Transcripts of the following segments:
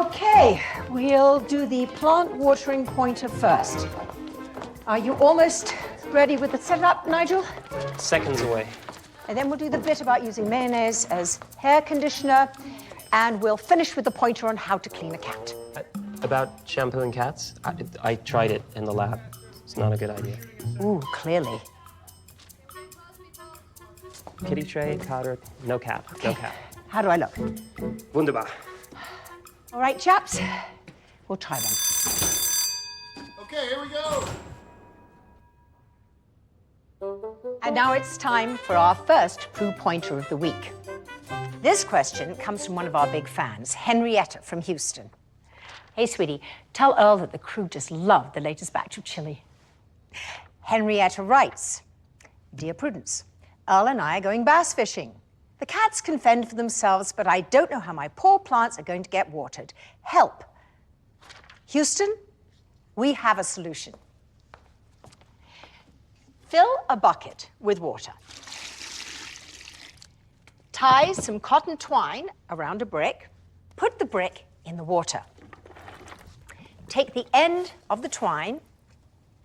Okay, we'll do the plant watering pointer first. Are you almost ready with the setup, Nigel? Seconds away. And then we'll do the bit about using mayonnaise as hair conditioner, and we'll finish with the pointer on how to clean a cat. About shampooing cats? I tried it in the lab. It's not a good idea. Ooh, clearly. Kitty tray, powder, no cap, no cap. How do I look? Wunderbar. All right, chaps, we'll try them. Okay, here we go. And now it's time for our first Prue Pointer of the week. This question comes from one of our big fans, Henrietta from Houston. Hey, sweetie, tell Earl that the crew just loved the latest batch of chili. Henrietta writes, Dear Prudence, Earl and I are going bass fishing. The cats can fend for themselves, but I don't know how my poor plants are going to get watered. Help. Houston, we have a solution. Fill a bucket with water. Tie some cotton twine around a brick. Put the brick in the water. Take the end of the twine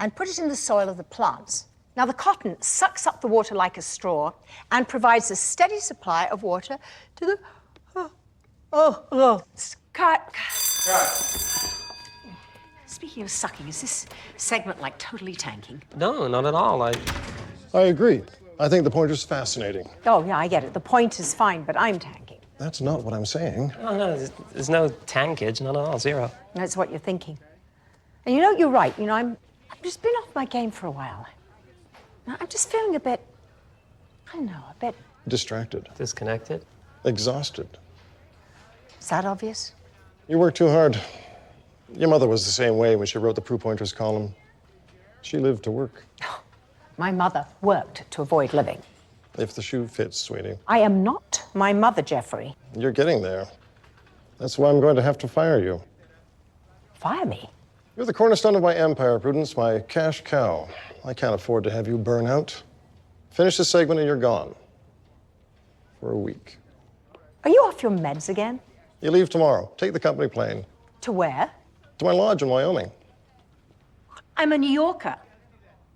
and put it in the soil of the plants. Now, the cotton sucks up the water like a straw and provides a steady supply of water to the... Cut. Speaking of sucking, is this segment like totally tanking? No, not at all. I agree. I think the pointer's fascinating. Oh, yeah, I get it. The point is fine, but I'm tanking. That's not what I'm saying. No, there's no tankage, not at all, zero. That's what you're thinking. And you know, you're right. You know, I've just been off my game for a while. Now, I'm just feeling a bit, I don't know, a bit... Distracted. Disconnected? Exhausted. Is that obvious? You work too hard. Your mother was the same way when she wrote the Prue Pointers column. She lived to work. My mother worked to avoid living. If the shoe fits, sweetie. I am not my mother, Jeffrey. You're getting there. That's why I'm going to have to fire you. Fire me? You're the cornerstone of my empire, Prudence, my cash cow. I can't afford to have you burn out. Finish this segment and you're gone. For a week. Are you off your meds again? You leave tomorrow. Take the company plane. To where? To my lodge in Wyoming. I'm a New Yorker.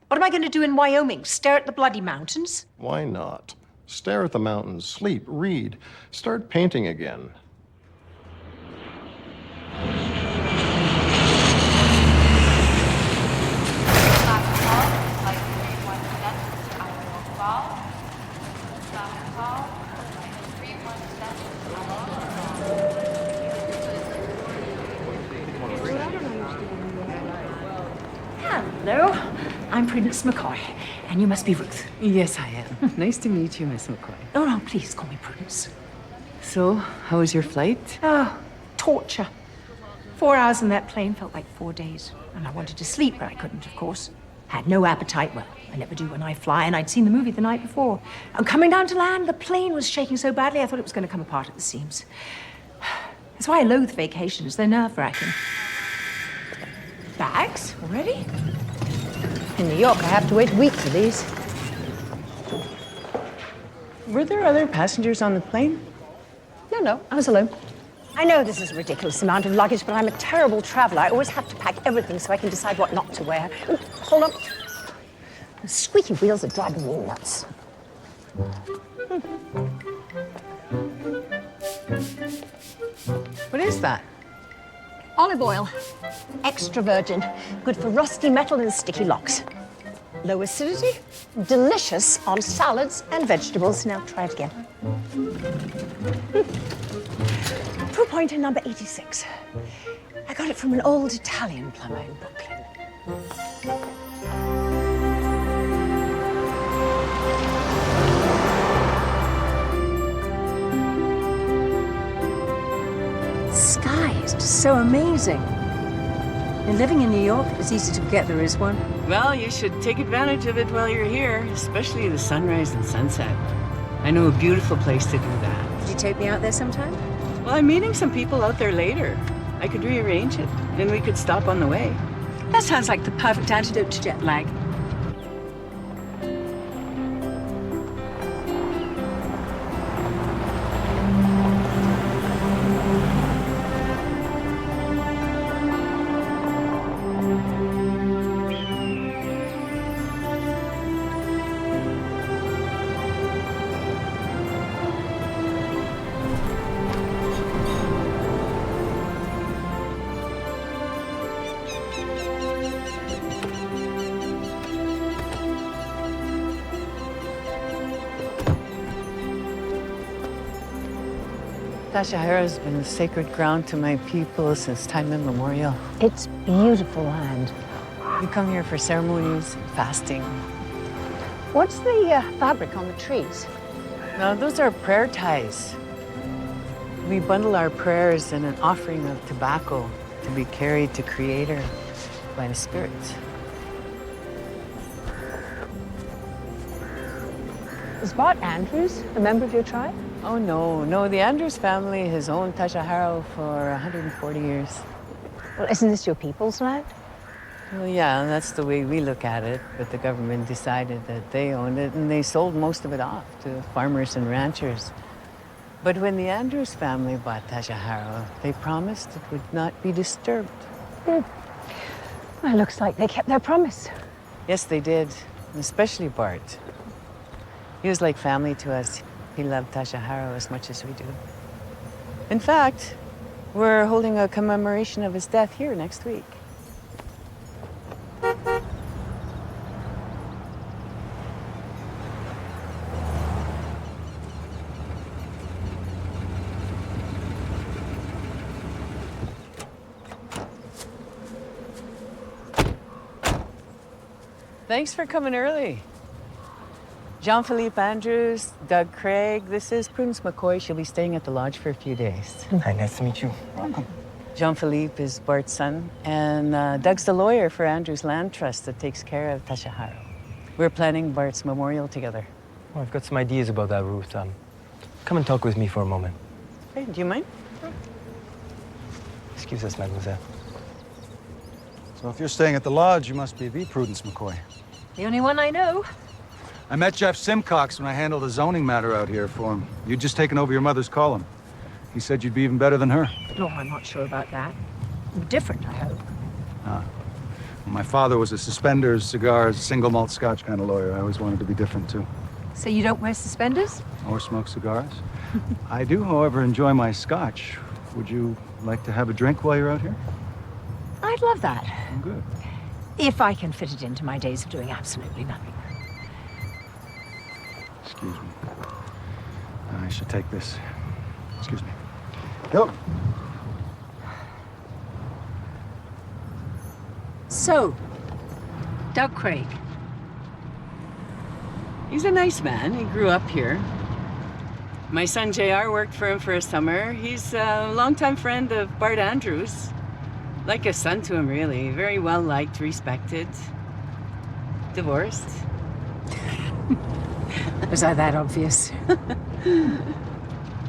What am I going to do in Wyoming? Stare at the bloody mountains? Why not? Stare at the mountains, sleep, read, start painting again. Hello, I'm Prudence McCoy, and you must be Ruth. Yes, I am. Nice to meet you, Miss McCoy. Oh, no, please call me Prudence. So, how was your flight? Oh, torture. 4 hours in that plane felt like 4 days. And I wanted to sleep, but I couldn't, of course. Had no appetite. Well, I never do when I fly, and I'd seen the movie the night before. And coming down to land, the plane was shaking so badly I thought it was going to come apart at the seams. That's why I loathe vacations. They're nerve-wracking. Bags? Already? In New York, I have to wait a week for these. Were there other passengers on the plane? No, I was alone. I know this is a ridiculous amount of luggage, but I'm a terrible traveler. I always have to pack everything so I can decide what not to wear. Ooh, hold on. The squeaky wheels are driving me nuts. What is that? Olive oil. Extra virgin. Good for rusty metal and sticky locks. low acidity, delicious on salads and vegetables. Now try it again. Proof pointer number 86. I got it from an old Italian plumber in Brooklyn. Sky is just so amazing. And living in New York, it's easy to forget there is one. Well, you should take advantage of it while you're here, especially the sunrise and sunset. I know a beautiful place to do that. Could you take me out there sometime? Well, I'm meeting some people out there later. I could rearrange it, then we could stop on the way. That sounds like the perfect antidote to jet lag. Tashahara's been sacred ground to my people since time immemorial. It's beautiful land. We come here for ceremonies and fasting. What's the fabric on the trees? Now, those are prayer ties. We bundle our prayers in an offering of tobacco to be carried to Creator by the spirits. Is Bart Andrews a member of your tribe? Oh, no. The Andrews family has owned Tashahara for 140 years. Well, isn't this your people's land? Well, yeah, that's the way we look at it, but the government decided that they owned it, and they sold most of it off to farmers and ranchers. But when the Andrews family bought Tashahara, they promised it would not be disturbed. Well, it looks like they kept their promise. Yes, they did, especially Bart. He was like family to us. He loved Tashahara as much as we do. In fact, we're holding a commemoration of his death here next week. Thanks for coming early. Jean-Philippe Andrews, Doug Craig. This is Prudence McCoy. She'll be staying at the lodge for a few days. Hi, nice to meet you. Welcome. Jean-Philippe is Bart's son, and Doug's the lawyer for Andrews Land Trust that takes care of Tashahara. We're planning Bart's memorial together. Well, I've got some ideas about that, Ruth. Come and talk with me for a moment. Hey, do you mind? Excuse us, mademoiselle. So if you're staying at the lodge, you must be the Prudence McCoy. The only one I know. I met Jeff Simcox when I handled a zoning matter out here for him. You'd just taken over your mother's column. He said you'd be even better than her. No, I'm not sure about that. Different, I hope. Well, my father was a suspenders, cigars, single malt scotch kind of lawyer. I always wanted to be different, too. So you don't wear suspenders? Or smoke cigars. I do, however, enjoy my scotch. Would you like to have a drink while you're out here? I'd love that. Oh, good. If I can fit it into my days of doing absolutely nothing. Excuse me. I should take this. Excuse me. Go. So, Doug Craig. He's a nice man. He grew up here. My son JR worked for him for a summer. He's a longtime friend of Bart Andrews. Like a son to him, really. Very well liked, respected. Divorced. Was I that obvious?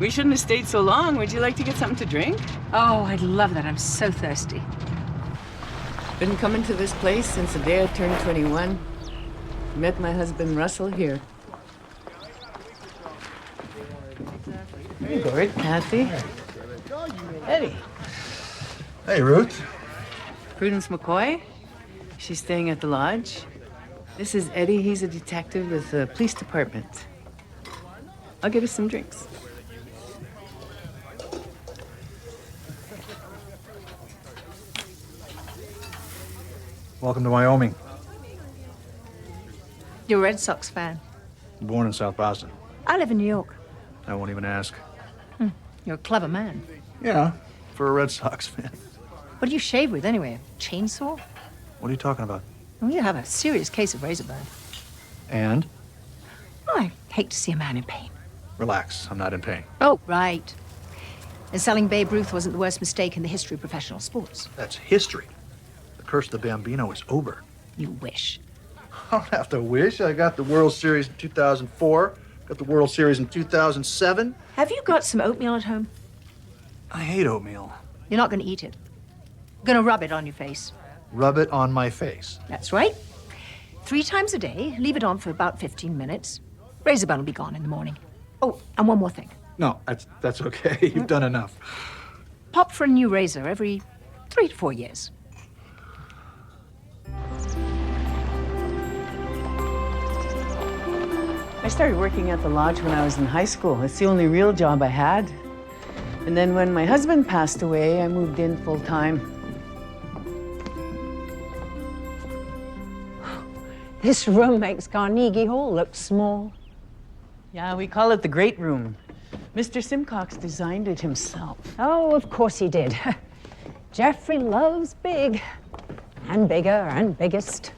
We shouldn't have stayed so long. Would you like to get something to drink? Oh, I'd love that. I'm so thirsty. Been coming to this place since the day I turned 21. Met my husband Russell here. Hey, Gord, Kathy. Eddie. Hey, Ruth. Prudence McCoy. She's staying at the lodge. This is Eddie. He's a detective with the police department. I'll get us some drinks. Welcome to Wyoming. You're a Red Sox fan. Born in South Boston. I live in New York. I won't even ask. You're a clever man. Yeah, for a Red Sox fan. What do you shave with anyway? A chainsaw? What are you talking about? Well, you have a serious case of razor burn. And? Well, I hate to see a man in pain. Relax, I'm not in pain. Oh, right. And selling Babe Ruth wasn't the worst mistake in the history of professional sports. That's history. The curse of the Bambino is over. You wish. I don't have to wish. I got the World Series in 2004, got the World Series in 2007. Have you got some oatmeal at home? I hate oatmeal. You're not going to eat it. You're going to rub it on your face. Rub it on my face. That's right. 3 times a day, leave it on for about 15 minutes. Razor burn will be gone in the morning. Oh, and one more thing. No, that's okay. You've done enough. Pop for a new razor every 3 to 4 years. I started working at the lodge when I was in high school. It's the only real job I had. And then when my husband passed away, I moved in full time. This room makes Carnegie Hall look small. Yeah, we call it the Great Room. Mr. Simcox designed it himself. Oh, of course he did. Jeffrey loves big. And bigger and biggest.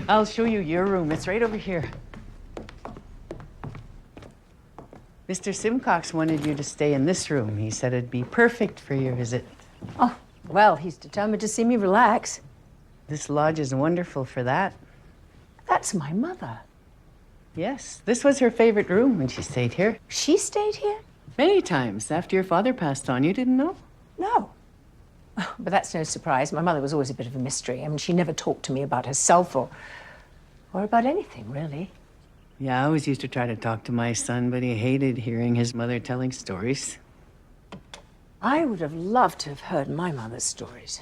I'll show you your room. It's right over here. Mr. Simcox wanted you to stay in this room. He said it'd be perfect for your visit. Oh, well, he's determined to see me relax. This lodge is wonderful for that. That's my mother. Yes, this was her favorite room when she stayed here. She stayed here? Many times after your father passed on. You didn't know? No. Oh, but that's no surprise. My mother was always a bit of a mystery. I mean, she never talked to me about herself or about anything, really. Yeah, I always used to try to talk to my son, but he hated hearing his mother telling stories. I would have loved to have heard my mother's stories.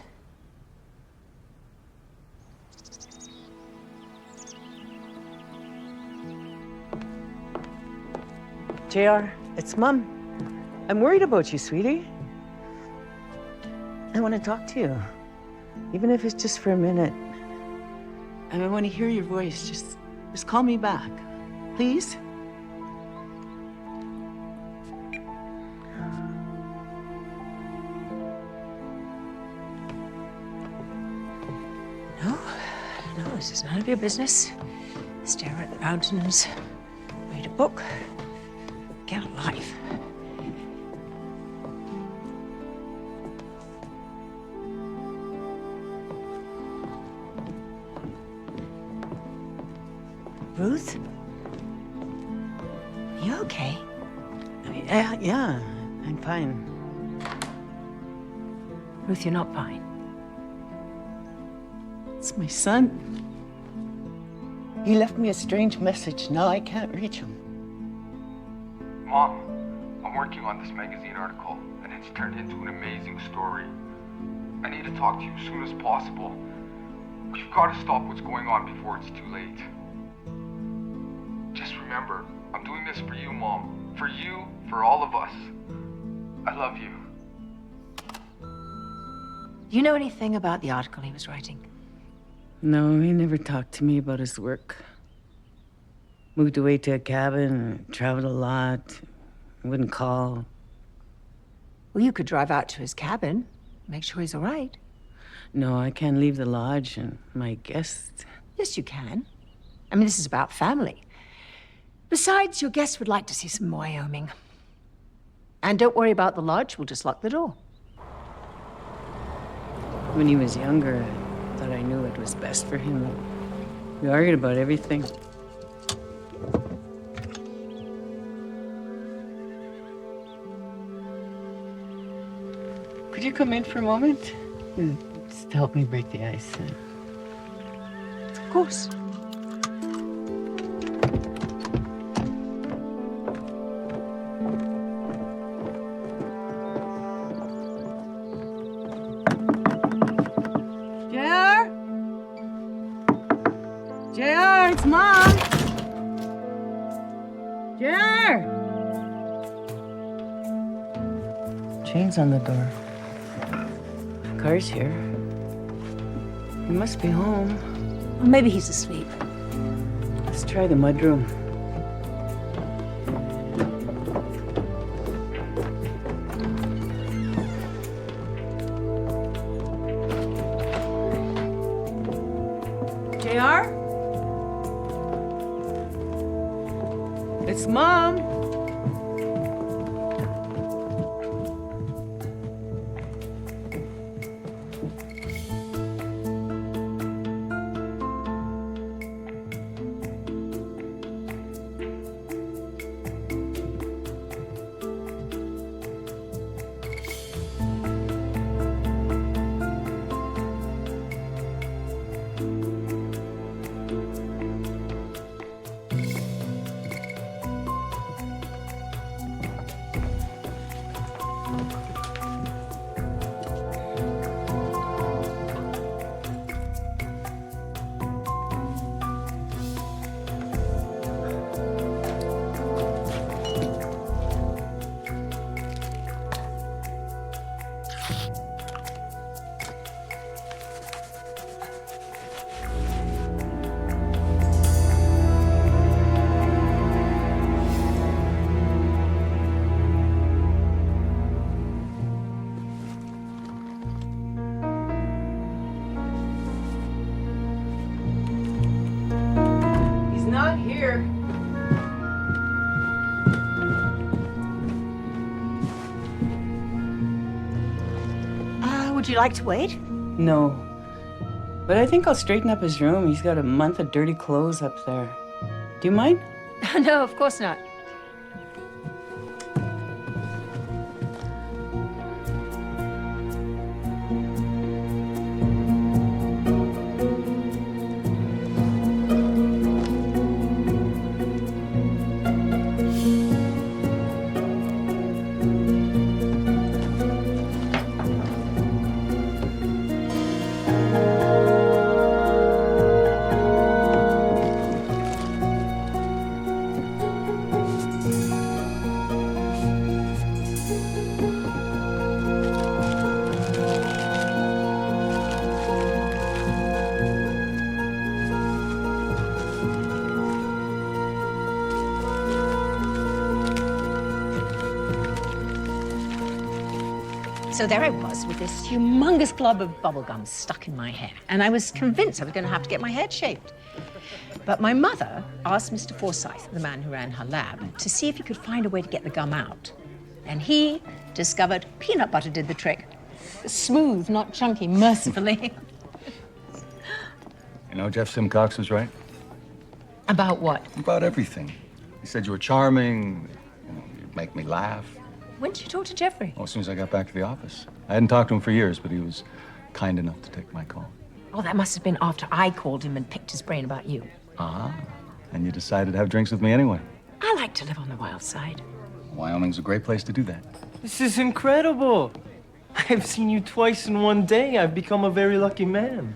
JR, it's Mom. I'm worried about you, sweetie. I want to talk to you, even if it's just for a minute. And I want to hear your voice. Just call me back, please. No, this is none of your business. Stare at the mountains, read a book, get a life. Ruth? You okay? Yeah, I'm fine. Ruth, you're not fine. It's my son. He left me a strange message. Now I can't reach him. Mom, I'm working on this magazine article, and it's turned into an amazing story. I need to talk to you as soon as possible. We've got to stop what's going on before it's too late. Just remember, I'm doing this for you, Mom. For you, for all of us. I love you. Do you know anything about the article he was writing? No, he never talked to me about his work. Moved away to a cabin, traveled a lot, wouldn't call. Well, you could drive out to his cabin, make sure he's all right. No, I can't leave the lodge and my guests. Yes, you can. I mean, this is about family. Besides, your guests would like to see some Wyoming. And don't worry about the lodge, we'll just lock the door. When he was younger, I thought I knew what was best for him. We argued about everything. Could you come in for a moment? Just help me break the ice. Of course. JR, it's Mom. JR. Chain's on the door. Car's here. He must be home. Well, maybe he's asleep. Let's try the mudroom. JR? It's Mom. Not here. Would you like to wait? No. But I think I'll straighten up his room. He's got a month of dirty clothes up there. Do you mind? No, of course not. So there I was with this humongous glob of bubblegum stuck in my hair. And I was convinced I was going to have to get my head shaved. But my mother asked Mr. Forsyth, the man who ran her lab, to see if he could find a way to get the gum out. And he discovered peanut butter did the trick. Smooth, not chunky, mercifully. You know, Jeff Simcox was right. About what? About everything. He said you were charming, you'd make me laugh. When did you talk to Jeffrey? Well, as soon as I got back to the office. I hadn't talked to him for years, but he was kind enough to take my call. Oh, that must have been after I called him and picked his brain about you. Ah, and you decided to have drinks with me anyway. I like to live on the wild side. Wyoming's a great place to do that. This is incredible. I've seen you twice in one day. I've become a very lucky man.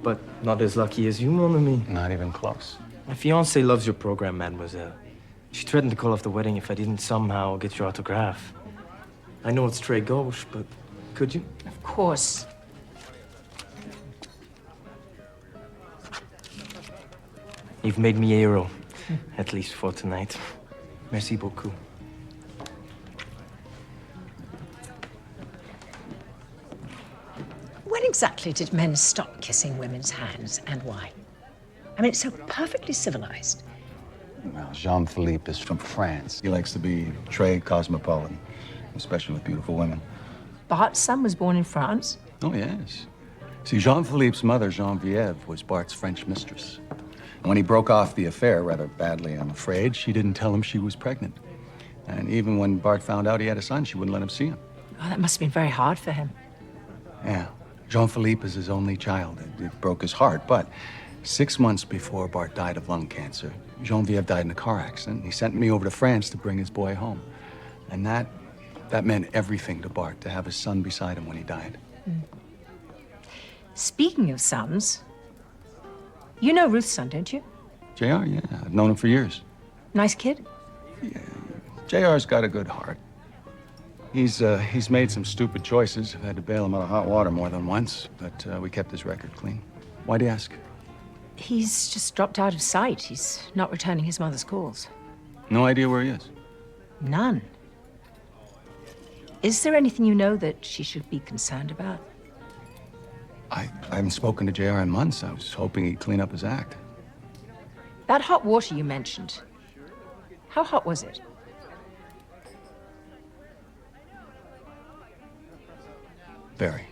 But not as lucky as you, mon ami. Not even close. My fiancée loves your program, mademoiselle. She threatened to call off the wedding if I didn't somehow get your autograph. I know it's très gauche, but could you? Of course. You've made me a hero, at least for tonight. Merci beaucoup. When exactly did men stop kissing women's hands, and why? I mean, it's so perfectly civilized. Well, Jean-Philippe is from France. He likes to be très cosmopolitan, especially with beautiful women. Bart's son was born in France. Oh, yes. See, Jean-Philippe's mother, Geneviève, was Bart's French mistress. And when he broke off the affair, rather badly, I'm afraid, she didn't tell him she was pregnant. And even when Bart found out he had a son, she wouldn't let him see him. Oh, that must have been very hard for him. Yeah. Jean-Philippe is his only child. It broke his heart, but 6 months before Bart died of lung cancer, Geneviève died in a car accident. He sent me over to France to bring his boy home. And that meant everything to Bart, to have his son beside him when he died. Mm. Speaking of sons, you know Ruth's son, don't you? JR, yeah, I've known him for years. Nice kid? Yeah, JR's got a good heart. He's made some stupid choices. I've had to bail him out of hot water more than once, but we kept his record clean. Why'd you ask? He's just dropped out of sight. He's not returning his mother's calls. No idea where he is? None. Is there anything you know that she should be concerned about? I haven't spoken to JR in months. I was hoping he'd clean up his act. That hot water you mentioned, how hot was it? Very.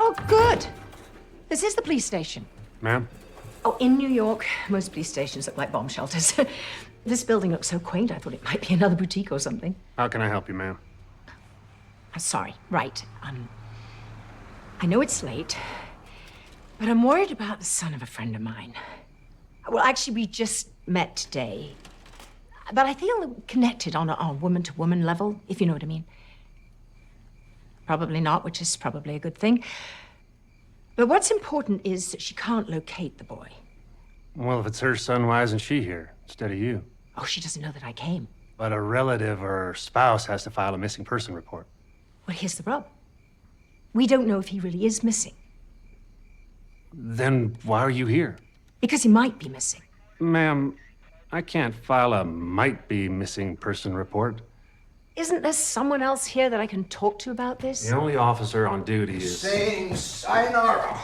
Oh, good. This is the police station. Ma'am? Oh, in New York, most police stations look like bomb shelters. This building looks so quaint, I thought it might be another boutique or something. How can I help you, ma'am? Sorry, right. I know it's late, but I'm worried about the son of a friend of mine. Well, actually, we just met today. But I feel connected on a woman-to-woman level, if you know what I mean. Probably not, which is probably a good thing. But what's important is that she can't locate the boy. Well, if it's her son, why isn't she here instead of you? Oh, she doesn't know that I came. But a relative or spouse has to file a missing person report. Well, here's the rub. We don't know if he really is missing. Then why are you here? Because he might be missing. Ma'am, I can't file a might be missing person report. Isn't there someone else here that I can talk to about this? The only officer on duty is... Saying sayonara.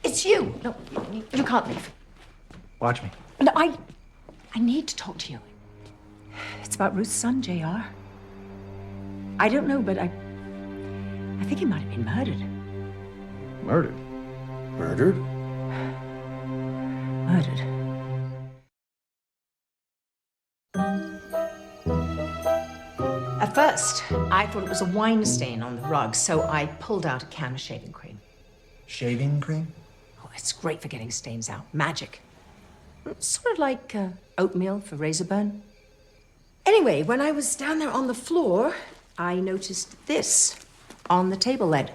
It's you. No, you can't leave. Watch me. No, I need to talk to you. It's about Ruth's son, JR. I don't know, but I think he might have been murdered. Murdered? Murdered? Murdered. At first, I thought it was a wine stain on the rug, so I pulled out a can of shaving cream. Shaving cream? Oh, it's great for getting stains out. Magic. It's sort of like oatmeal for razor burn. Anyway, when I was down there on the floor, I noticed this on the table lid.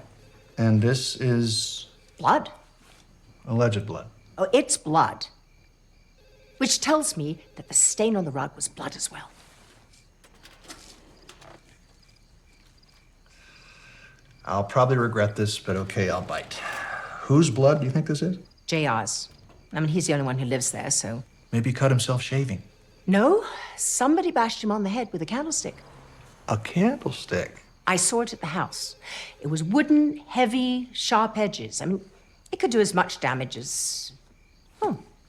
And this is Blood. alleged blood. Oh, it's blood. Which tells me that the stain on the rug was blood as well. I'll probably regret this, but okay, I'll bite. Whose blood do you think this is? JR's. I mean, he's the only one who lives there, so... Maybe he cut himself shaving. No, somebody bashed him on the head with a candlestick. A candlestick? I saw it at the house. It was wooden, heavy, sharp edges. I mean, it could do as much damage as...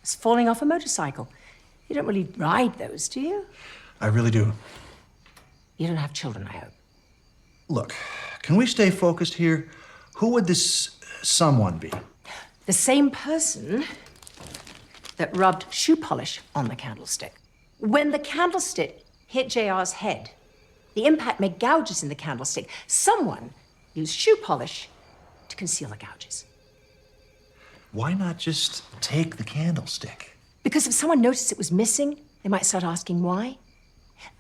as falling off a motorcycle. You don't really ride those, do you? I really do. You don't have children, I hope. Look, can we stay focused here? Who would this someone be? The same person that rubbed shoe polish on the candlestick. When the candlestick hit JR's head, the impact made gouges in the candlestick. Someone used shoe polish to conceal the gouges. Why not just take the candlestick? Because if someone noticed it was missing, they might start asking why.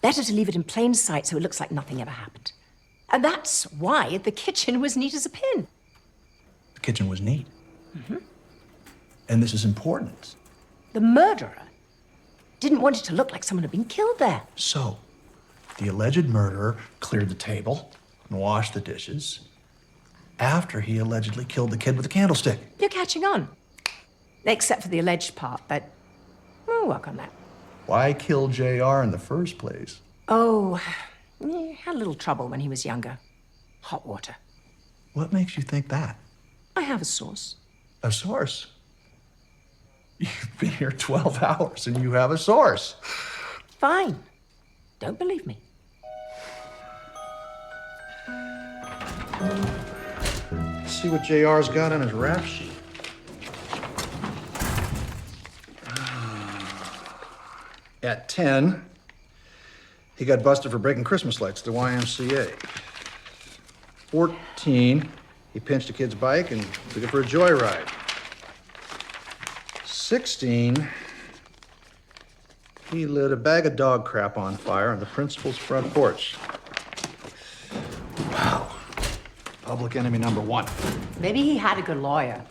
Better to leave it in plain sight so it looks like nothing ever happened. And that's why the kitchen was neat as a pin. The kitchen was neat. Mm-hmm. And this is important. The murderer didn't want it to look like someone had been killed there. So, the alleged murderer cleared the table and washed the dishes after he allegedly killed the kid with the candlestick. You're catching on. Except for the alleged part, but we'll work on that. Why kill JR in the first place? Oh, he had a little trouble when he was younger. Hot water. What makes you think that? I have a source. A source? You've been here 12 hours and you have a source. Fine. Don't believe me. Let's see what JR's got on his rap sheet. At 10, he got busted for breaking Christmas lights at the YMCA. 14, he pinched a kid's bike and took it for a joyride. 16, he lit a bag of dog crap on fire on the principal's front porch. Wow. Public enemy number 1. Maybe he had a good lawyer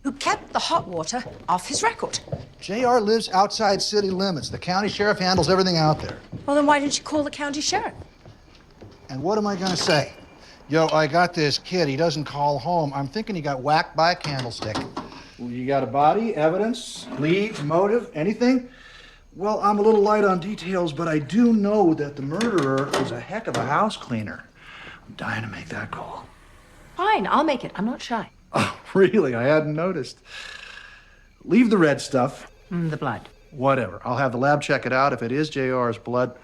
who kept the hot water off his record. JR lives outside city limits. The county sheriff handles everything out there. Well, then why didn't you call the county sheriff? And what am I gonna say? Yo, I got this kid. He doesn't call home. I'm thinking he got whacked by a candlestick. Well, you got a body, evidence, leads, motive, anything? Well, I'm a little light on details, but I do know that the murderer is a heck of a house cleaner. I'm dying to make that call. Fine, I'll make it. I'm not shy. Oh, really? I hadn't noticed. Leave the red stuff. The blood. Whatever. I'll have the lab check it out. If it is JR's blood,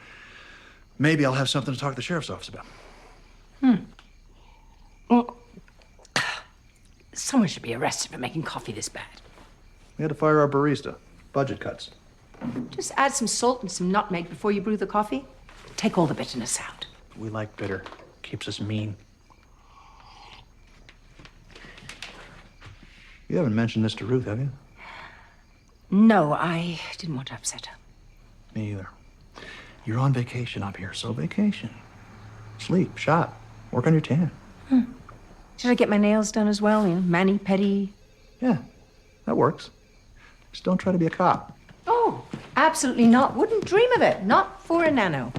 maybe I'll have something to talk to the sheriff's office about. Well, someone should be arrested for making coffee this bad. We had to fire our barista. Budget cuts. Just add some salt and some nutmeg before you brew the coffee. Take all the bitterness out. We like bitter. Keeps us mean. You haven't mentioned this to Ruth, have you? No, I didn't want to upset her. Me either. You're on vacation up here, so vacation. Sleep, shop, work on your tan. Should I get my nails done as well? You know, mani, pedi? Yeah, that works. Just don't try to be a cop. Oh, absolutely not. Wouldn't dream of it. Not for a nano.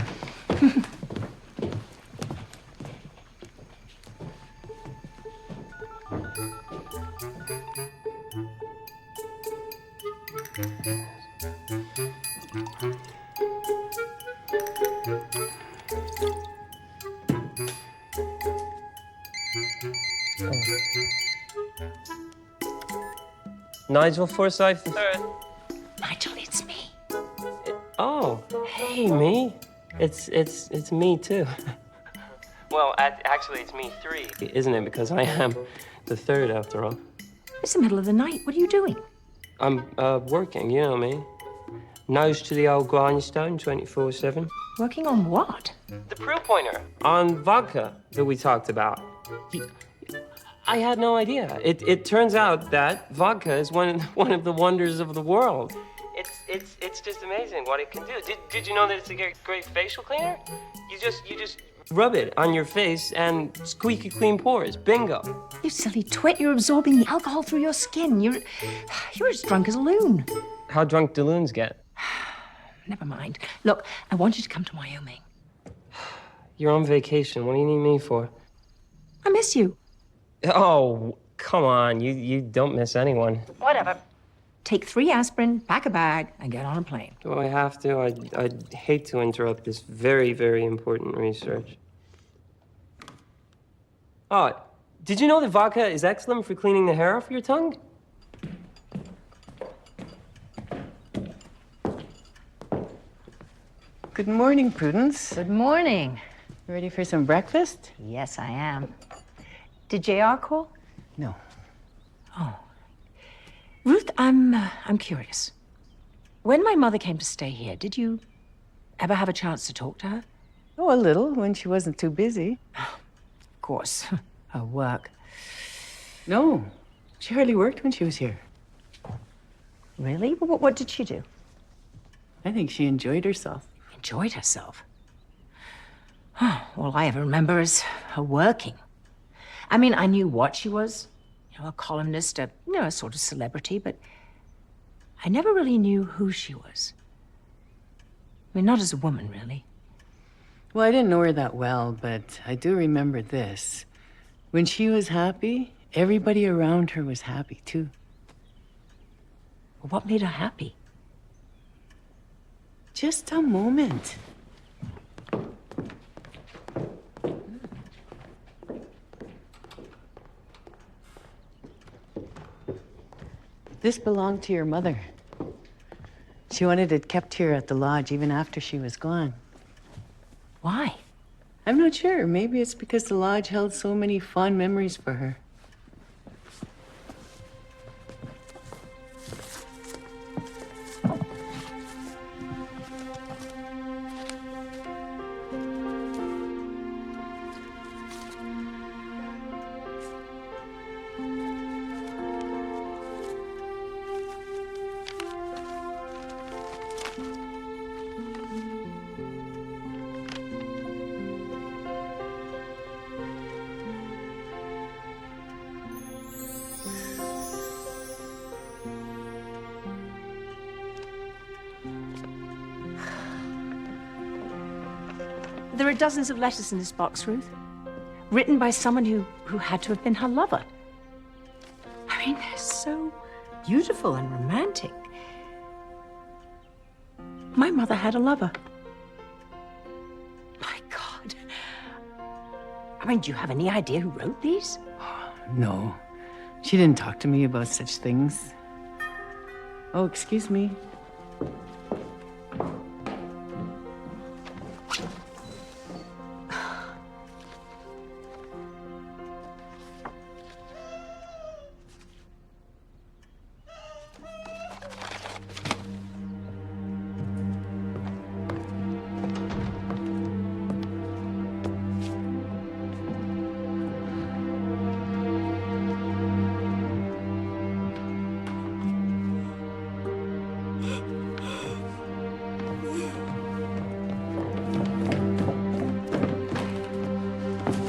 Nigel Forsyth III. Nigel, it's me. Oh, hey, me. It's me too. Well, actually, it's me 3, isn't it? Because I am the 3rd after all. It's the middle of the night. What are you doing? I'm working, you know me. Nose to the old grindstone, 24/7. Working on what? The Prue pointer on vodka that we talked about. I had no idea. It turns out that vodka is one of the wonders of the world. It's just amazing what it can do. Did you know that it's a great facial cleaner? You just rub it on your face and squeaky clean pores. Bingo. You silly twit. You're absorbing the alcohol through your skin. You're as drunk as a loon. How drunk do loons get? Never mind. Look, I want you to come to Wyoming. You're on vacation. What do you need me for? I miss you. Oh, come on. You don't miss anyone. Whatever. Take 3 aspirin, pack a bag, and get on a plane. Do I have to? I'd hate to interrupt this very, very important research. Oh, did you know that vodka is excellent for cleaning the hair off your tongue? Good morning, Prudence. Good morning. You ready for some breakfast? Yes, I am. Did JR call? No. Oh. Ruth, I'm curious. When my mother came to stay here, did you ever have a chance to talk to her? Oh, a little, when she wasn't too busy. Of course, her work. No, she hardly worked when she was here. Really? What did she do? I think she enjoyed herself. Enjoyed herself? All I ever remember is her working. I mean, I knew what she was. You know, a columnist, a sort of celebrity, but I never really knew who she was. I mean, not as a woman, really. Well, I didn't know her that well, but I do remember this. When she was happy, everybody around her was happy, too. Well, what made her happy? Just a moment. This belonged to your mother. She wanted it kept here at the lodge even after she was gone. Why? I'm not sure. Maybe it's because the lodge held so many fond memories for her. There are dozens of letters in this box, Ruth, written by someone who had to have been her lover. I mean, they're so beautiful and romantic. My mother had a lover. My God. I mean, do you have any idea who wrote these? No, she didn't talk to me about such things. Oh, excuse me.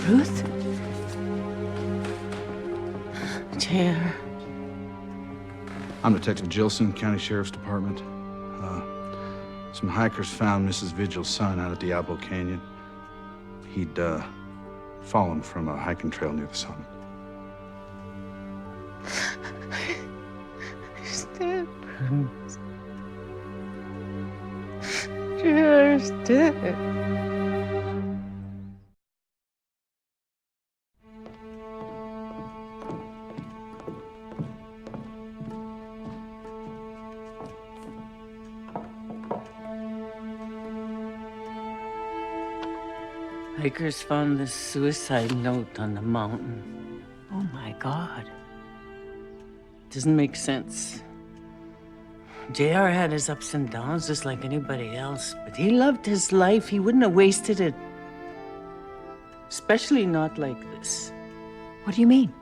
Ruth? Chair. I'm Detective Gilson, County Sheriff's Department. Some hikers found Mrs. Vigil's son out at Diablo Canyon. He'd fallen from a hiking trail near the summit. He's dead. Chair's dead. Hikers found this suicide note on the mountain. Oh, my God. Doesn't make sense. JR had his ups and downs just like anybody else, but he loved his life. He wouldn't have wasted it. Especially not like this. What do you mean?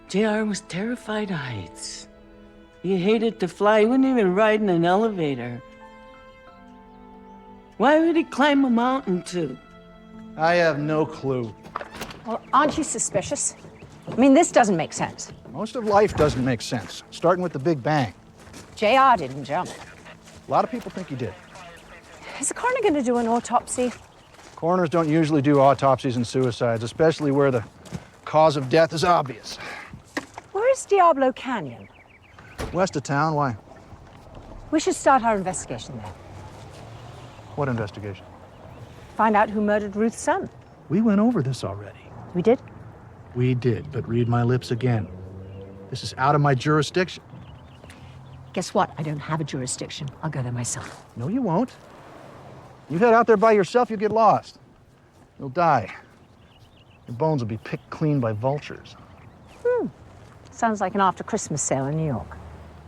JR was terrified of heights. He hated to fly. He wouldn't even ride in an elevator. Why would he climb a mountain too? I have no clue. Well, aren't you suspicious? I mean, this doesn't make sense. Most of life doesn't make sense, starting with the Big Bang. JR didn't jump. A lot of people think he did. Is the coroner going to do an autopsy? Coroners don't usually do autopsies and suicides, especially where the cause of death is obvious. Where is Diablo Canyon? West of town, why? We should start our investigation there. What investigation? Find out who murdered Ruth's son. We went over this already. We did? We did, but read my lips again. This is out of my jurisdiction. Guess what? I don't have a jurisdiction. I'll go there myself. No, you won't. You head out there by yourself, you'll get lost. You'll die. Your bones will be picked clean by vultures. Sounds like an after-Christmas sale in New York.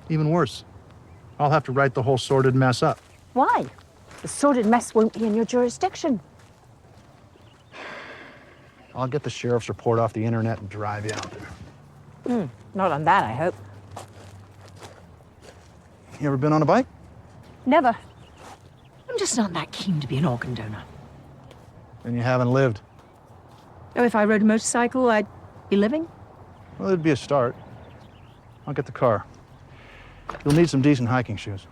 Even worse. I'll have to write the whole sordid mess up. Why? The sordid mess won't be in your jurisdiction. I'll get the sheriff's report off the internet and drive you out there. Not on that, I hope. You ever been on a bike? Never. I'm just not that keen to be an organ donor. Then you haven't lived. Oh, if I rode a motorcycle, I'd be living? Well, it'd be a start. I'll get the car. You'll need some decent hiking shoes.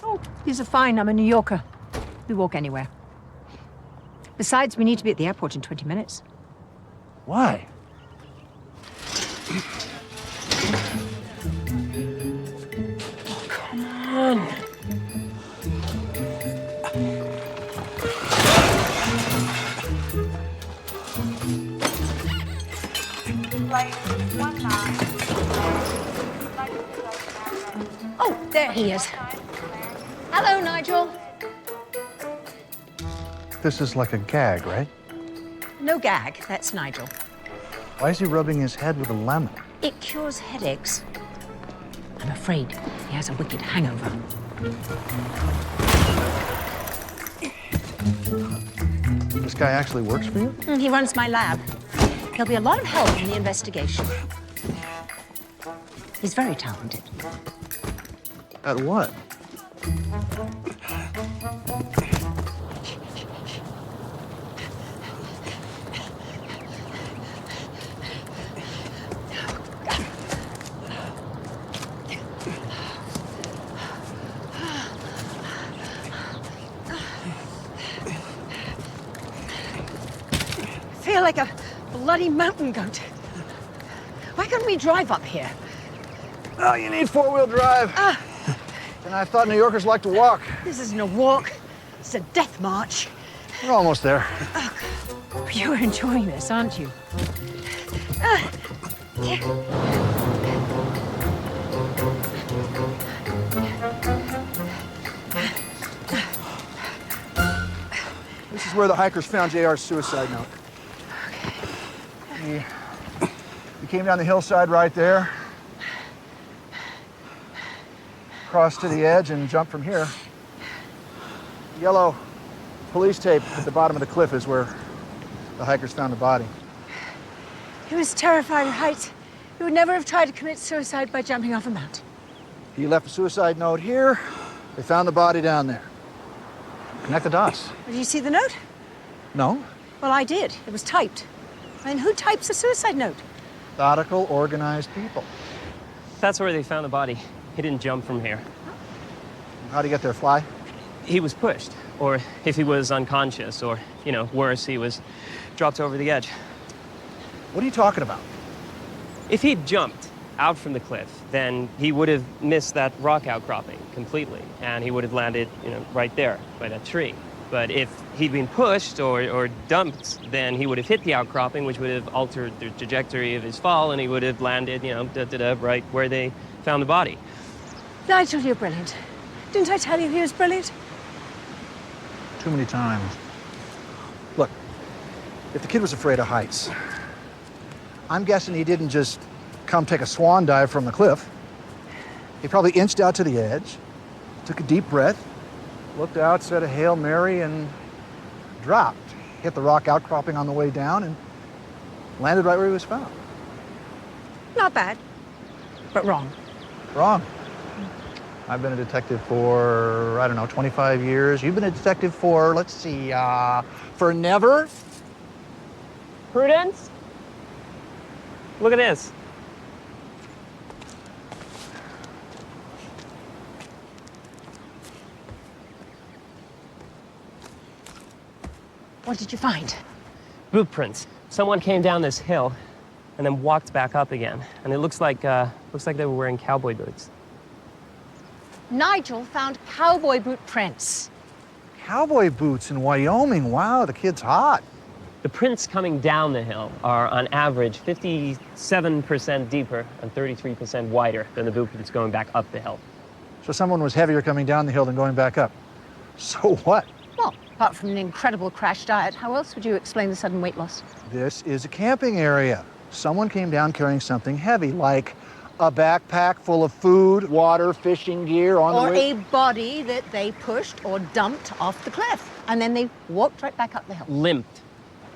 Oh, these are fine. I'm a New Yorker. We walk anywhere. Besides, we need to be at the airport in 20 minutes. Why? Come on. Oh, there he is. Hello, Nigel. This is like a gag, right? No gag. That's Nigel. Why is he rubbing his head with a lemon? It cures headaches. I'm afraid he has a wicked hangover. This guy actually works for you? He runs my lab. He'll be a lot of help in the investigation. He's very talented. At what? feel like a bloody mountain goat. Why couldn't we drive up here? Oh, you need four-wheel drive. And I thought New Yorkers like to walk. This isn't a walk. It's a death march. We're almost there. You're enjoying this, aren't you? This is where the hikers found JR's suicide note. He came down the hillside right there, crossed to the edge and jumped from here. Yellow police tape at the bottom of the cliff is where the hikers found the body. He was terrified of heights. He would never have tried to commit suicide by jumping off a mountain. He left a suicide note here. They found the body down there. Connect the dots. Did you see the note? No. Well, I did. It was typed. I mean, who types a suicide note? Methodical, organized people. That's where they found the body. He didn't jump from here. How'd he get there? Fly? He was pushed, or if he was unconscious, or, you know, worse, he was dropped over the edge. What are you talking about? If he'd jumped out from the cliff, then he would have missed that rock outcropping completely, and he would have landed, you know, right there by that tree. But if he'd been pushed or dumped, then he would have hit the outcropping, which would have altered the trajectory of his fall, and he would have landed, you know, right where they found the body. Nigel, you're brilliant. Didn't I tell you he was brilliant? Too many times. Look, if the kid was afraid of heights, I'm guessing he didn't just come take a swan dive from the cliff. He probably inched out to the edge, took a deep breath, looked out, said a Hail Mary, and dropped. Hit the rock outcropping on the way down and landed right where he was found. Not bad, but wrong. Wrong. I've been a detective for, I don't know, 25 years. You've been a detective for, let's see, for never? Prudence? Look at this. What did you find? Boot prints. Someone came down this hill and then walked back up again. And it looks like they were wearing cowboy boots. Nigel found cowboy boot prints. Cowboy boots in Wyoming. Wow, the kid's hot. The prints coming down the hill are on average 57% deeper and 33% wider than the boot prints going back up the hill. So someone was heavier coming down the hill than going back up. So what? Well, apart from an incredible crash diet, how else would you explain the sudden weight loss? This is a camping area. Someone came down carrying something heavy, like a backpack full of food, water, fishing gear on the way. Or a body that they pushed or dumped off the cliff. And then they walked right back up the hill. Limped.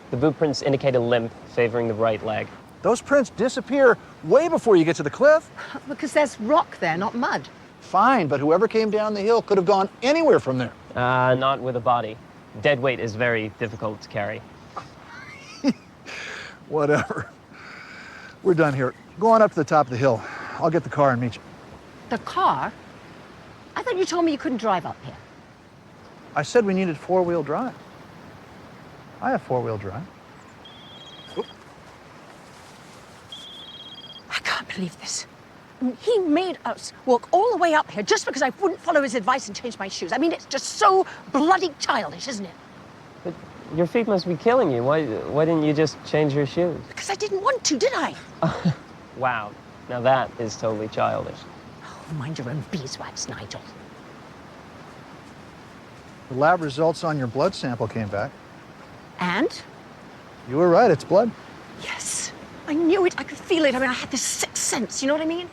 The boot prints indicate a limp, favoring the right leg. Those prints disappear way before you get to the cliff. Because there's rock there, not mud. Fine, but whoever came down the hill could have gone anywhere from there. Not with a body. Dead weight is very difficult to carry. Whatever. We're done here. Go on up to the top of the hill. I'll get the car and meet you. The car? I thought you told me you couldn't drive up here. I said we needed four-wheel drive. I have four-wheel drive. Oop. I can't believe this. I mean, he made us walk all the way up here just because I wouldn't follow his advice and change my shoes. I mean, it's just so bloody childish, isn't it? But your feet must be killing you. Why didn't you just change your shoes? Because I didn't want to, did I? Wow. Now that is totally childish. Oh, mind your own beeswax, Nigel. The lab results on your blood sample came back. And? You were right, it's blood. Yes. I knew it. I could feel it. I mean, I had this sixth sense, you know what I mean?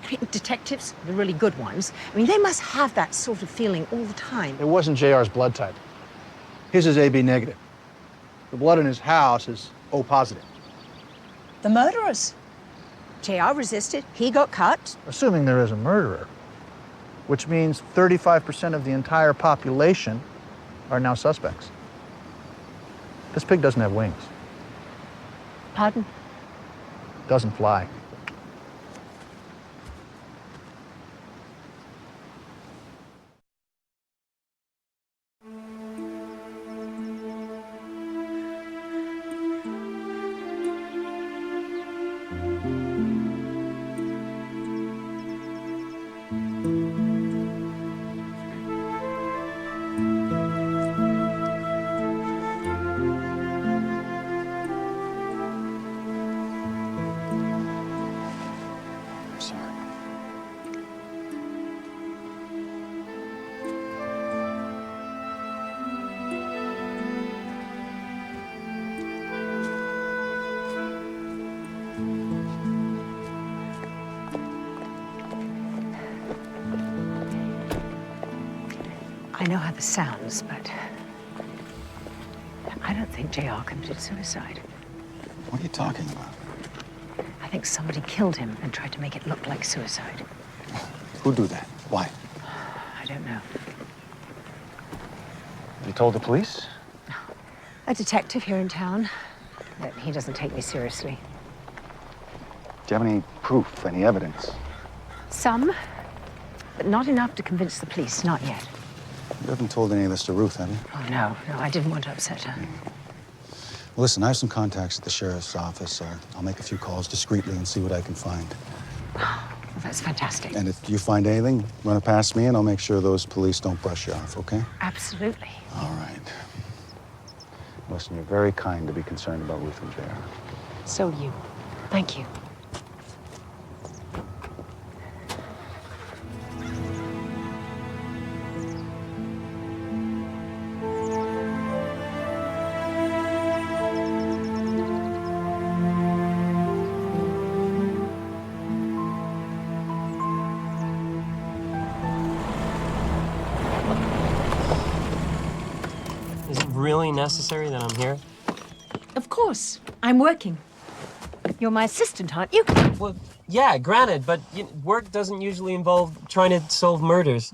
I mean, detectives, the really good ones, I mean, they must have that sort of feeling all the time. It wasn't JR's blood type. His is AB negative. The blood in his house is O positive. The murderers. JR resisted. He got cut. Assuming there is a murderer, which means 35% of the entire population are now suspects. This pig doesn't have wings. Pardon? Doesn't fly. I know how this sounds, but I don't think JR committed suicide. What are you talking about? I think somebody killed him and tried to make it look like suicide. Who'd do that? Why? I don't know. You told the police? A detective here in town, but he doesn't take me seriously. Do you have any proof, any evidence? Some, but not enough to convince the police, not yet. You haven't told any of this to Ruth, have you? Oh, no, I didn't want to upset her. Well, listen, I have some contacts at the sheriff's office. I'll make a few calls discreetly and see what I can find. Well, that's fantastic. And if you find anything, run it past me, and I'll make sure those police don't brush you off, okay? Absolutely. All right. Listen, you're very kind to be concerned about Ruth and JR. So are you. Thank you. Is it really necessary that I'm here? Of course. I'm working. You're my assistant, aren't you? Well, yeah, granted, but work doesn't usually involve trying to solve murders.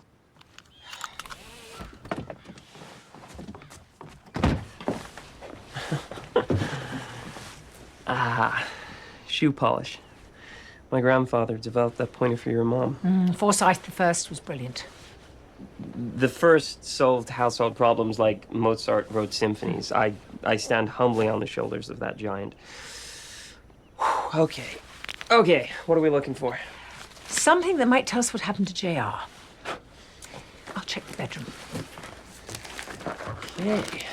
Shoe polish. My grandfather developed that pointer for your mom. Forsyth the First was brilliant. The first solved household problems like Mozart wrote symphonies. I stand humbly on the shoulders of that giant. Whew, okay, what are we looking for? Something that might tell us what happened to JR. I'll check the bedroom. Okay.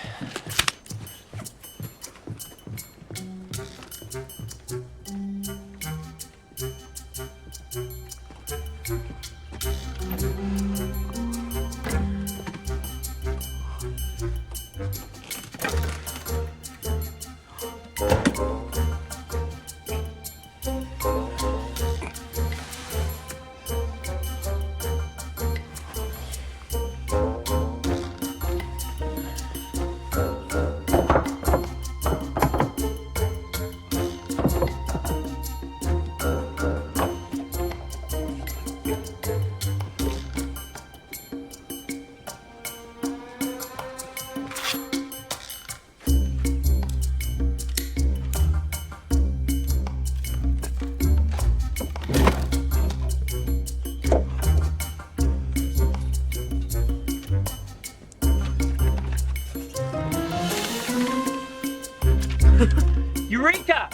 Eureka!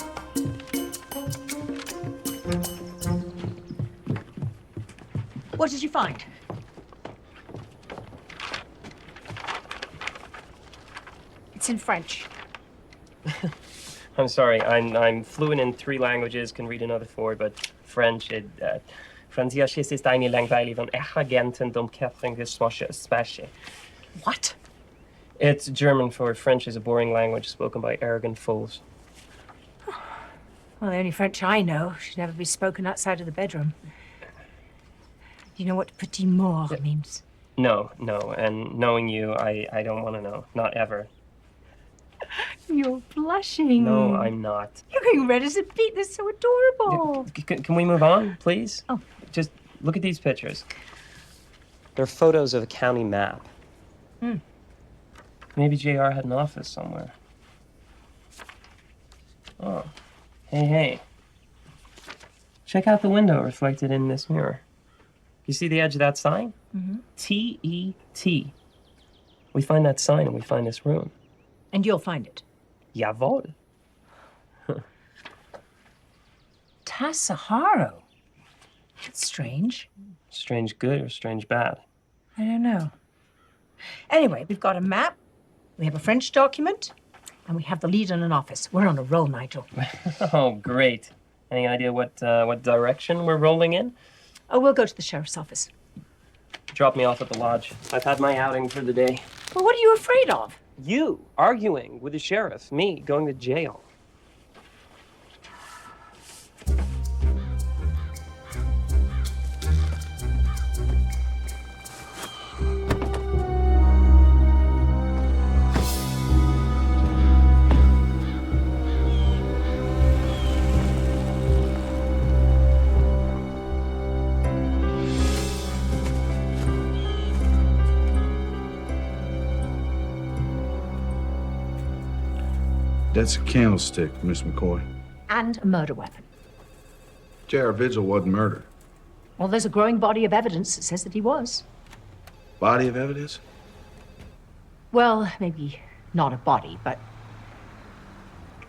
What did you find? It's in French. I'm sorry, I'm fluent in 3 languages, can read another 4, but French, Französisch ist eine langweilig von Agenten dom Catherine Geswasche. What? It's German for French is a boring language spoken by arrogant fools. Well, the only French I know should never be spoken outside of the bedroom. You know what petit mort means? No, and knowing you, I don't want to know, not ever. You're blushing. No, I'm not. You're going red as a beet. That's so adorable. Can we move on, please? Oh. Just look at these pictures. They're photos of a county map. Maybe JR had an office somewhere. Oh. Hey. Check out the window reflected in this mirror. You see the edge of that sign? Mm-hmm. T-E-T. We find that sign and we find this room. And you'll find it. Jawohl. Tasaharo. That's strange. Strange good or strange bad? I don't know. Anyway, we've got a map, we have a French document, and we have the lead on an office. We're on a roll, Nigel. Oh, great. Any idea what direction we're rolling in? Oh, we'll go to the sheriff's office. Drop me off at the lodge. I've had my outing for the day. Well, what are you afraid of? You arguing with the sheriff, me going to jail. That's a candlestick, Miss McCoy. And a murder weapon. J.R. Vigil wasn't murdered. Well, there's a growing body of evidence that says that he was. Body of evidence? Well, maybe not a body, but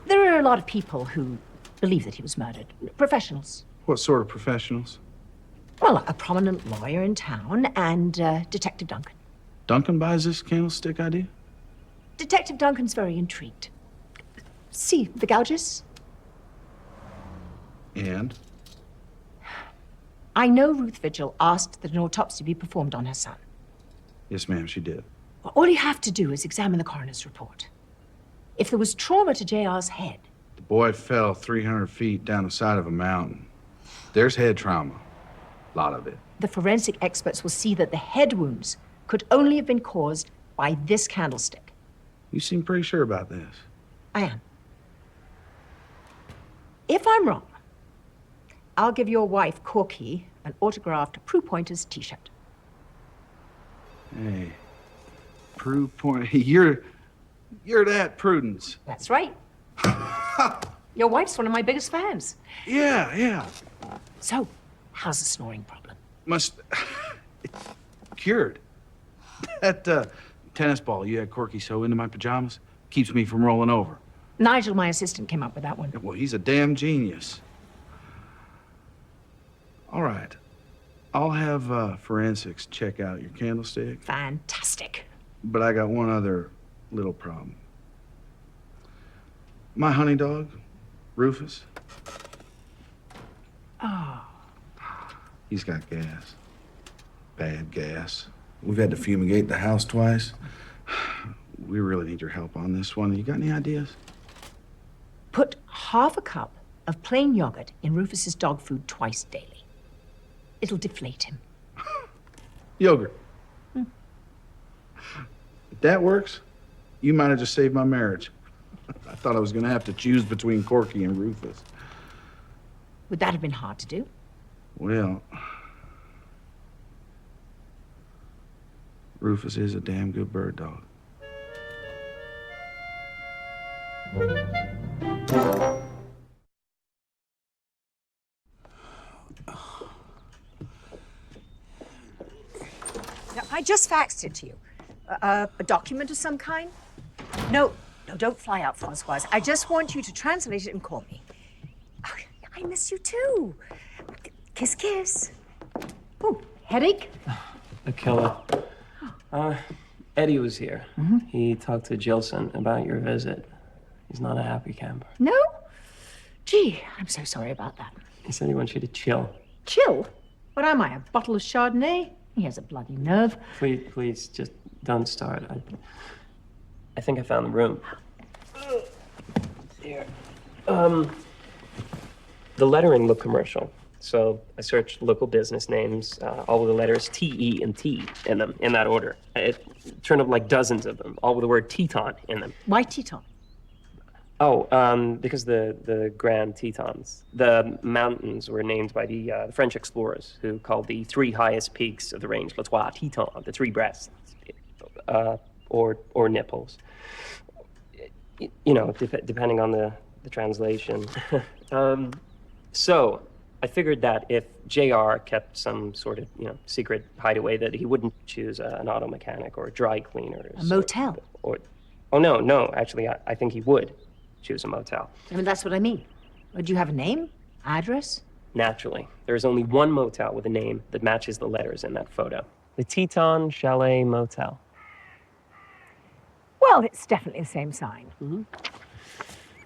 there are a lot of people who believe that he was murdered. Professionals. What sort of professionals? Well, a prominent lawyer in town and Detective Duncan. Duncan buys this candlestick idea? Detective Duncan's very intrigued. See, the gouges? And? I know Ruth Vigil asked that an autopsy be performed on her son. Yes, ma'am, she did. Well, all you have to do is examine the coroner's report. If there was trauma to JR's head... The boy fell 300 feet down the side of a mountain. There's head trauma. A lot of it. The forensic experts will see that the head wounds could only have been caused by this candlestick. You seem pretty sure about this. I am. If I'm wrong, I'll give your wife, Corky, an autographed Prue Pointer's t-shirt. Hey, Prue Pointer, you're that Prudence. That's right. Your wife's one of my biggest fans. Yeah. So, how's the snoring problem? It's cured. That tennis ball you had Corky sew into my pajamas keeps me from rolling over. Nigel, my assistant, came up with that one. Well, he's a damn genius. All right. I'll have forensics check out your candlestick. Fantastic. But I got one other little problem. My honey dog, Rufus. Oh. He's got gas. Bad gas. We've had to fumigate the house twice. We really need your help on this one. You got any ideas? Put half a cup of plain yogurt in Rufus's dog food twice daily. It'll deflate him. Yogurt. If that works, you might have just saved my marriage. I thought I was going to have to choose between Corky and Rufus. Would that have been hard to do? Well, Rufus is a damn good bird dog. Now, I just faxed it to you. A document of some kind? No, don't fly out, Francoise. I just want you to translate it and call me. Oh, I miss you too. Kiss, kiss. Ooh, headache? A killer. Eddie was here. Mm-hmm. He talked to Jilson about your visit. He's not a happy camper. No? Gee, I'm so sorry about that. He said he wants you to chill. Chill? What am I, a bottle of Chardonnay? He has a bloody nerve. Please, just don't start. I think I found the room. Here. The lettering looked commercial, so I searched local business names, all with the letters T, E, and T in them, in that order. It turned up like dozens of them, all with the word Teton in them. Why Teton? Oh, because the Grand Tetons. The mountains were named by the French explorers who called the three highest peaks of the range Les Trois Tetons, the three breasts, or nipples. You know, depending on the translation. So I figured that if JR kept some sort of, secret hideaway, that he wouldn't choose an auto mechanic or a dry cleaner. A motel? Oh, no, actually, I think he would choose a motel. I mean, that's what I mean. Do you have a name? Address? Naturally. There is only one motel with a name that matches the letters in that photo. The Teton Chalet Motel. Well, it's definitely the same sign. Mm-hmm.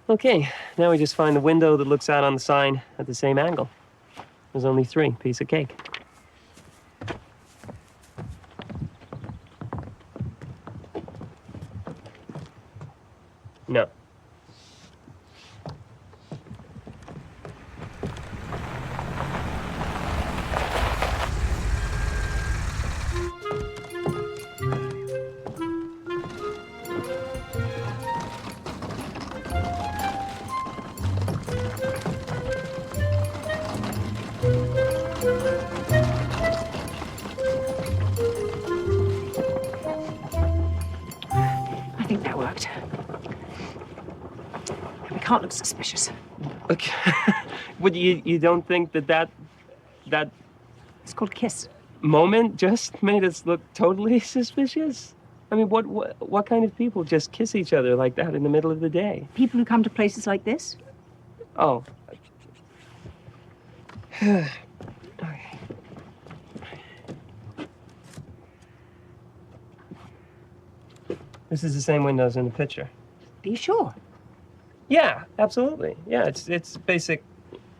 Okay, now we just find the window that looks out on the sign at the same angle. There's only 3, piece of cake. No. can't look suspicious. Okay. But you don't think that It's called a kiss. moment just made us look totally suspicious? I mean, what kind of people just kiss each other like that in the middle of the day? People who come to places like this. Oh. Okay. This is the same windows in the picture. Are you sure? Yeah, absolutely. Yeah, it's basic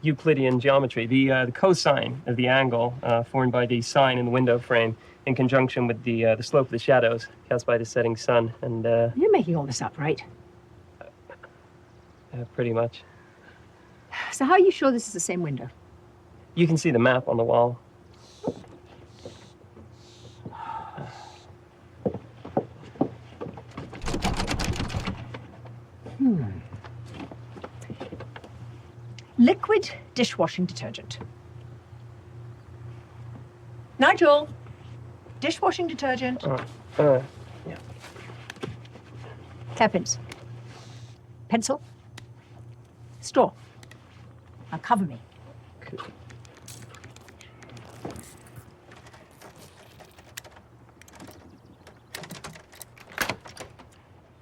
Euclidean geometry. The cosine of the angle formed by the sine in the window frame in conjunction with the slope of the shadows cast by the setting sun, and You're making all this up, right? pretty much. So how are you sure this is the same window? You can see the map on the wall. Liquid dishwashing detergent. Nigel, dishwashing detergent. Yeah. Hairpins. Pencil. Straw. Now cover me.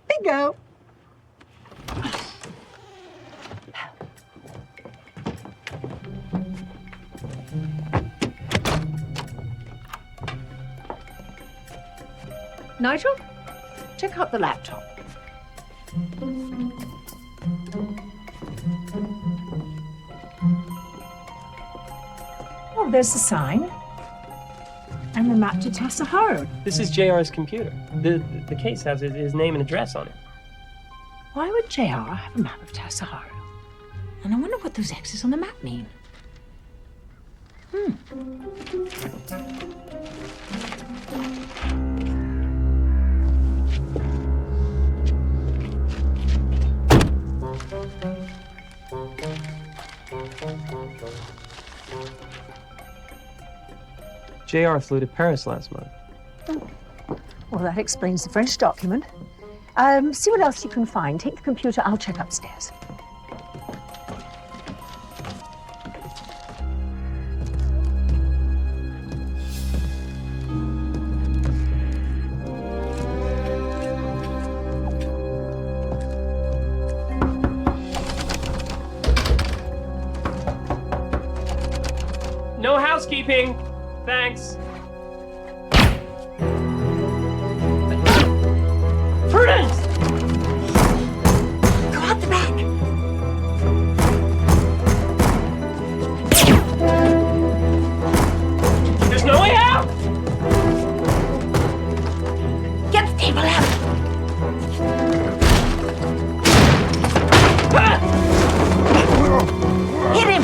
Bingo. Nigel, check out the laptop. Oh, there's the sign. And the map to Tassajara. This is JR's computer. The case has his name and address on it. Why would JR have a map of Tassajara? And I wonder what those X's on the map mean. JR flew to Paris last month. Well, that explains the French document. See what else you can find. Take the computer, I'll check upstairs. No housekeeping. Thanks. Prudence! Go out the back. There's no way out! Get the table out. Hit him.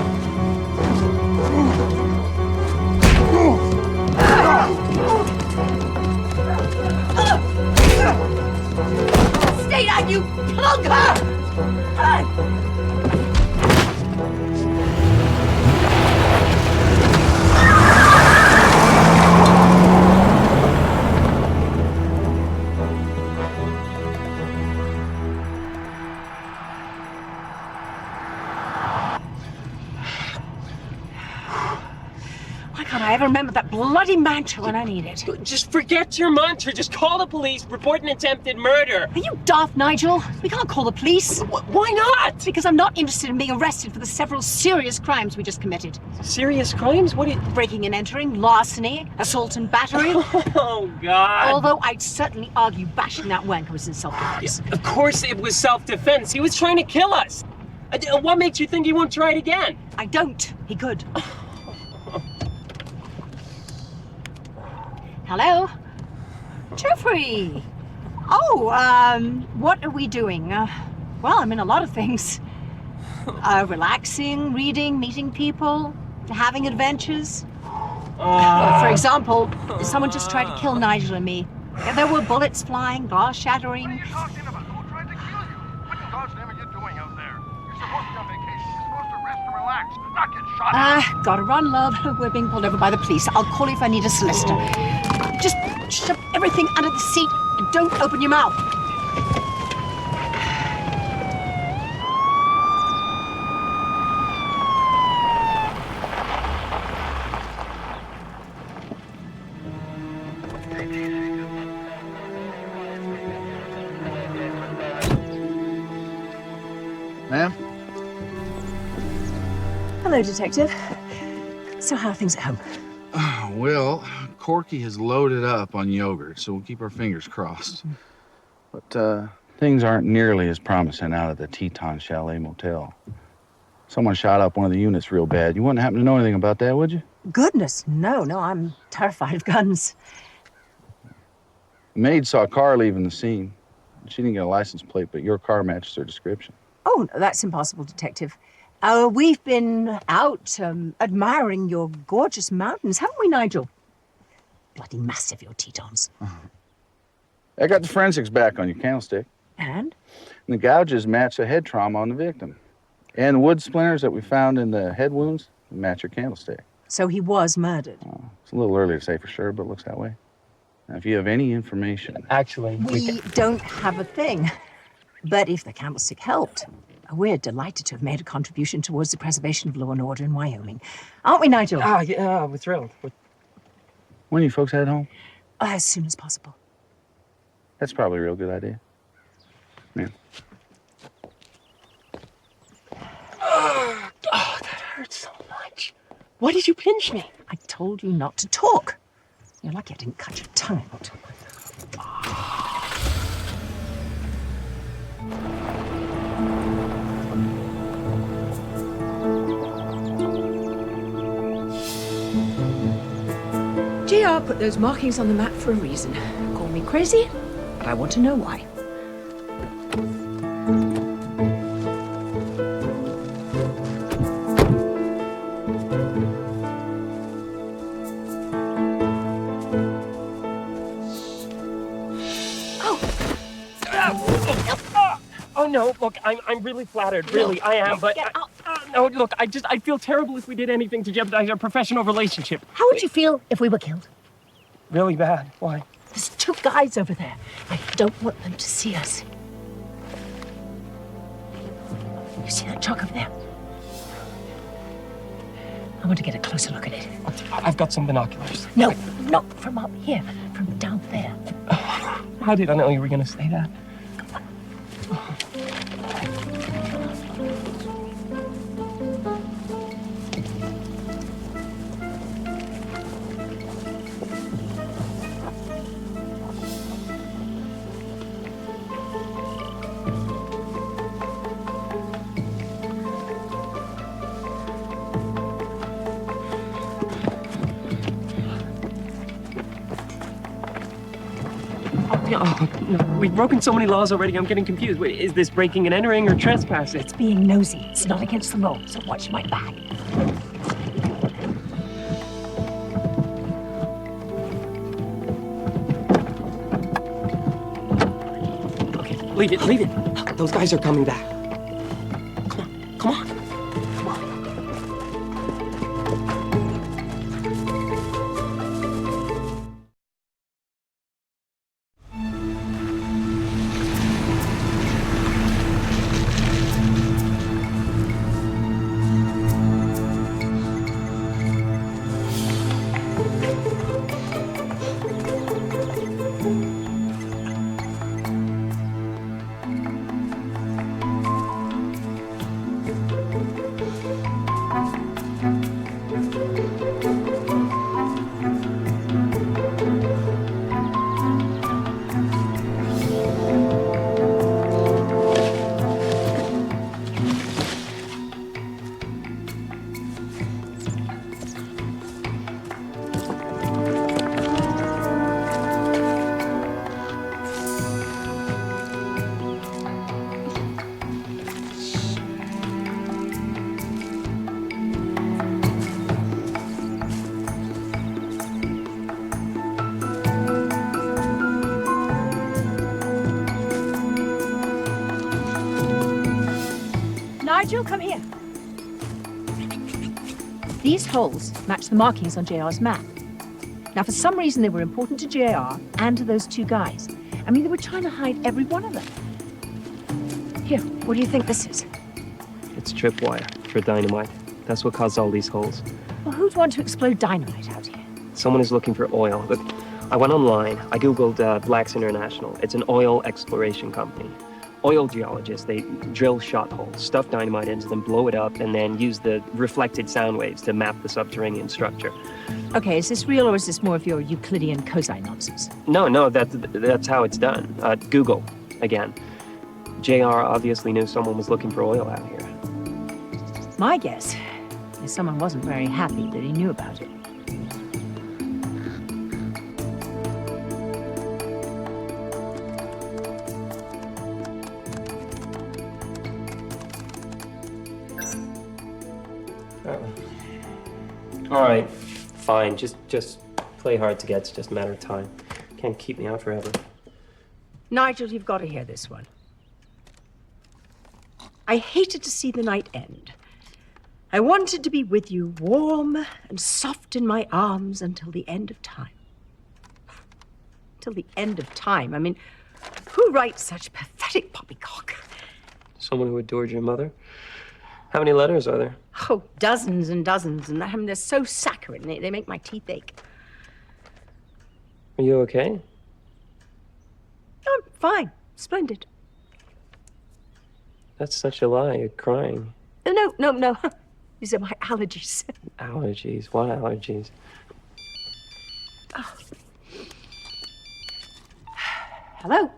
Stay down, you plunker! Why can't I ever remember that bloody mantra when I need it? Just forget your mantra. Just call the police, report an attempted murder. Are you daft, Nigel? We can't call the police. Why not? Because I'm not interested in being arrested for the several serious crimes we just committed. Serious crimes? What? Breaking and entering, larceny, assault and battery. Oh, God. Although I'd certainly argue bashing that wanker was in self-defense. Of course it was self-defense. He was trying to kill us. What makes you think he won't try it again? I don't. He could. Hello? Jeffrey! Oh, what are we doing? Well, I'm in a lot of things. Relaxing, reading, meeting people, having adventures. For example, someone just tried to kill Nigel and me. There were bullets flying, glass shattering. What are you talking about? Who tried to kill you? What in God's name are you doing out there? You're supposed to be on vacation. You're supposed to rest and relax, not get shot at. Gotta run, love. We're being pulled over by the police. I'll call you if I need a solicitor. Just shove everything under the seat and don't open your mouth. Ma'am? Hello, Detective. So how are things at home? Well, Corky has loaded up on yogurt, so we'll keep our fingers crossed. But things aren't nearly as promising out at the Teton Chalet Motel. Someone shot up one of the units real bad. You wouldn't happen to know anything about that, would you? Goodness, no, I'm terrified of guns. The maid saw a car leaving the scene. She didn't get a license plate, but your car matches her description. Oh, no, that's impossible, Detective. We've been out admiring your gorgeous mountains, haven't we, Nigel? Bloody massive, your Tetons. I got the forensics back on your candlestick. And? And the gouges match the head trauma on the victim. And the wood splinters that we found in the head wounds match your candlestick. So he was murdered? It's a little early to say for sure, but it looks that way. Now, if you have any information... Actually, we don't have a thing. But if the candlestick helped, we're delighted to have made a contribution towards the preservation of law and order in Wyoming. Aren't we, Nigel? Yeah, we're thrilled. When are you folks head home? As soon as possible. That's probably a real good idea. Yeah. Oh, that hurts so much. Why did you pinch me? I told you not to talk. You're lucky I didn't cut your tongue out. JR put those markings on the map for a reason. Call me crazy, but I want to know why. Oh no, look, I'm really flattered, really, I am, but... No, look, I feel terrible if we did anything to jeopardize our professional relationship. How would you feel if we were killed? Really bad. Why? There's 2 guys over there. I don't want them to see us. You see that truck over there? I want to get a closer look at it. I've got some binoculars. No, not from up here, from down there. How did I know you were going to say that? Oh, no. We've broken so many laws already, I'm getting confused. Wait, is this breaking and entering or trespassing? It's being nosy. It's not against the law, so watch my back. Okay, leave it. Those guys are coming back. Come on. Nigel, come here. These holes match the markings on JR's map. Now, for some reason, they were important to JR and to those 2 guys. I mean, they were trying to hide every one of them. Here, what do you think this is? It's tripwire for dynamite. That's what caused all these holes. Well, who'd want to explode dynamite out here? Someone is looking for oil. Look, I went online. I Googled Blacks International. It's an oil exploration company. oil geologists, they drill shot holes, stuff dynamite into them, blow it up, and then use the reflected sound waves to map the subterranean structure. Okay, is this real or is this more of your Euclidean cosine nonsense? No, that's how it's done. Google, again. JR obviously knew someone was looking for oil out here. My guess is someone wasn't very happy that he knew about it. All right, fine. Just play hard to get. It's just a matter of time. Can't keep me out forever. Nigel, you've got to hear this one. I hated to see the night end. I wanted to be with you, warm and soft in my arms until the end of time. Till the end of time. I mean, who writes such pathetic poppycock? Someone who adored your mother? How many letters are there? Oh, dozens and dozens, and I mean, they're so saccharine, they make my teeth ache. Are you okay? I'm fine, splendid. That's such a lie. You're crying. No. These are my allergies. Allergies? What allergies? Oh. Hello?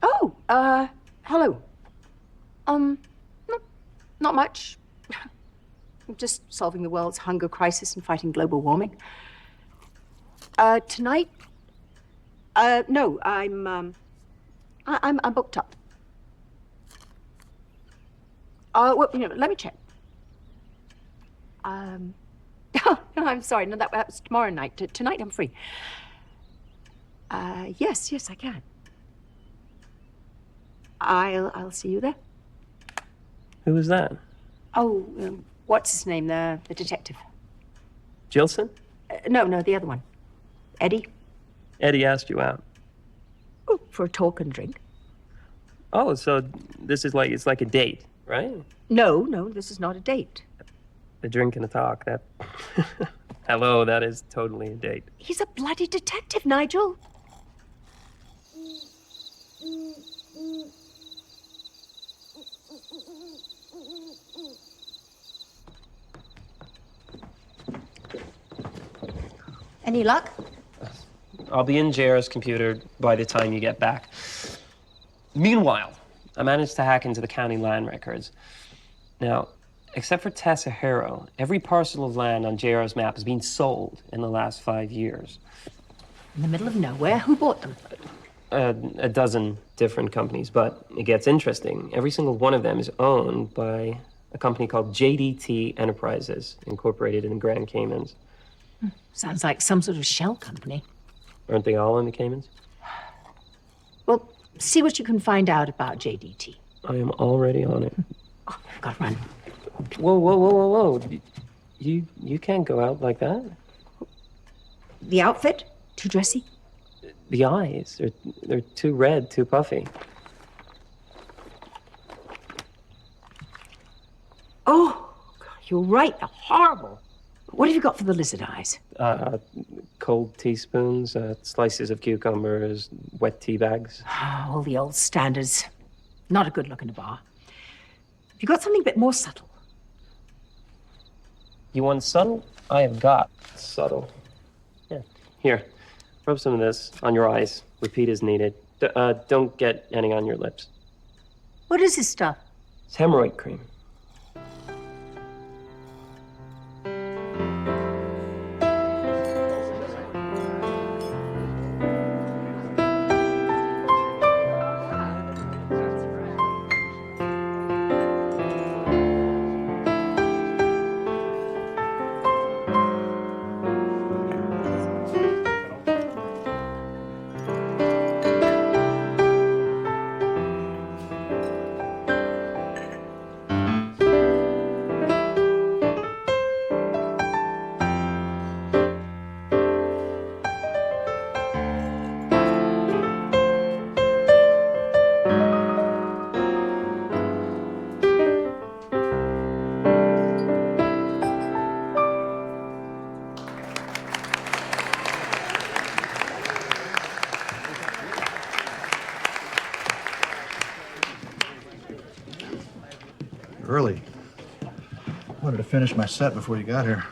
Oh, hello. Not much. I'm just solving the world's hunger crisis and fighting global warming. Tonight? No, I'm booked up. Well, let me check. No, I'm sorry. No, that was tomorrow night. Tonight I'm free. Yes, I can. I'll see you there. Who was that? Oh, what's his name? The detective. Jilson? No, the other one. Eddie. Eddie asked you out. Oh, for a talk and drink. Oh, so this is it's like a date, right? No, this is not a date. A drink and a talk, that... Hello, that is totally a date. He's a bloody detective, Nigel. Any luck? I'll be in JR's computer by the time you get back. Meanwhile, I managed to hack into the county land records. Now, except for Tessa Harrow, every parcel of land on JR's map has been sold in the last 5 years. In the middle of nowhere? Who bought them? A dozen different companies, but it gets interesting. Every single one of them is owned by a company called JDT Enterprises, incorporated in the Grand Caymans. Sounds like some sort of shell company. Aren't they all in the Caymans? Well, see what you can find out about JDT. I am already on it. Oh, I've got to run. Whoa. You can't go out like that. The outfit? Too dressy? The eyes, they're too red, too puffy. Oh, God, you're right. They're horrible. What have you got for the lizard eyes? Cold teaspoons, slices of cucumbers, wet tea bags. Oh, all the old standards. Not a good look in a bar. Have you got something a bit more subtle? You want subtle? I have got subtle. Yeah. Here, rub some of this on your eyes. Repeat as needed. Don't get any on your lips. What is this stuff? It's hemorrhoid cream. Early. Wanted to finish my set before you got here.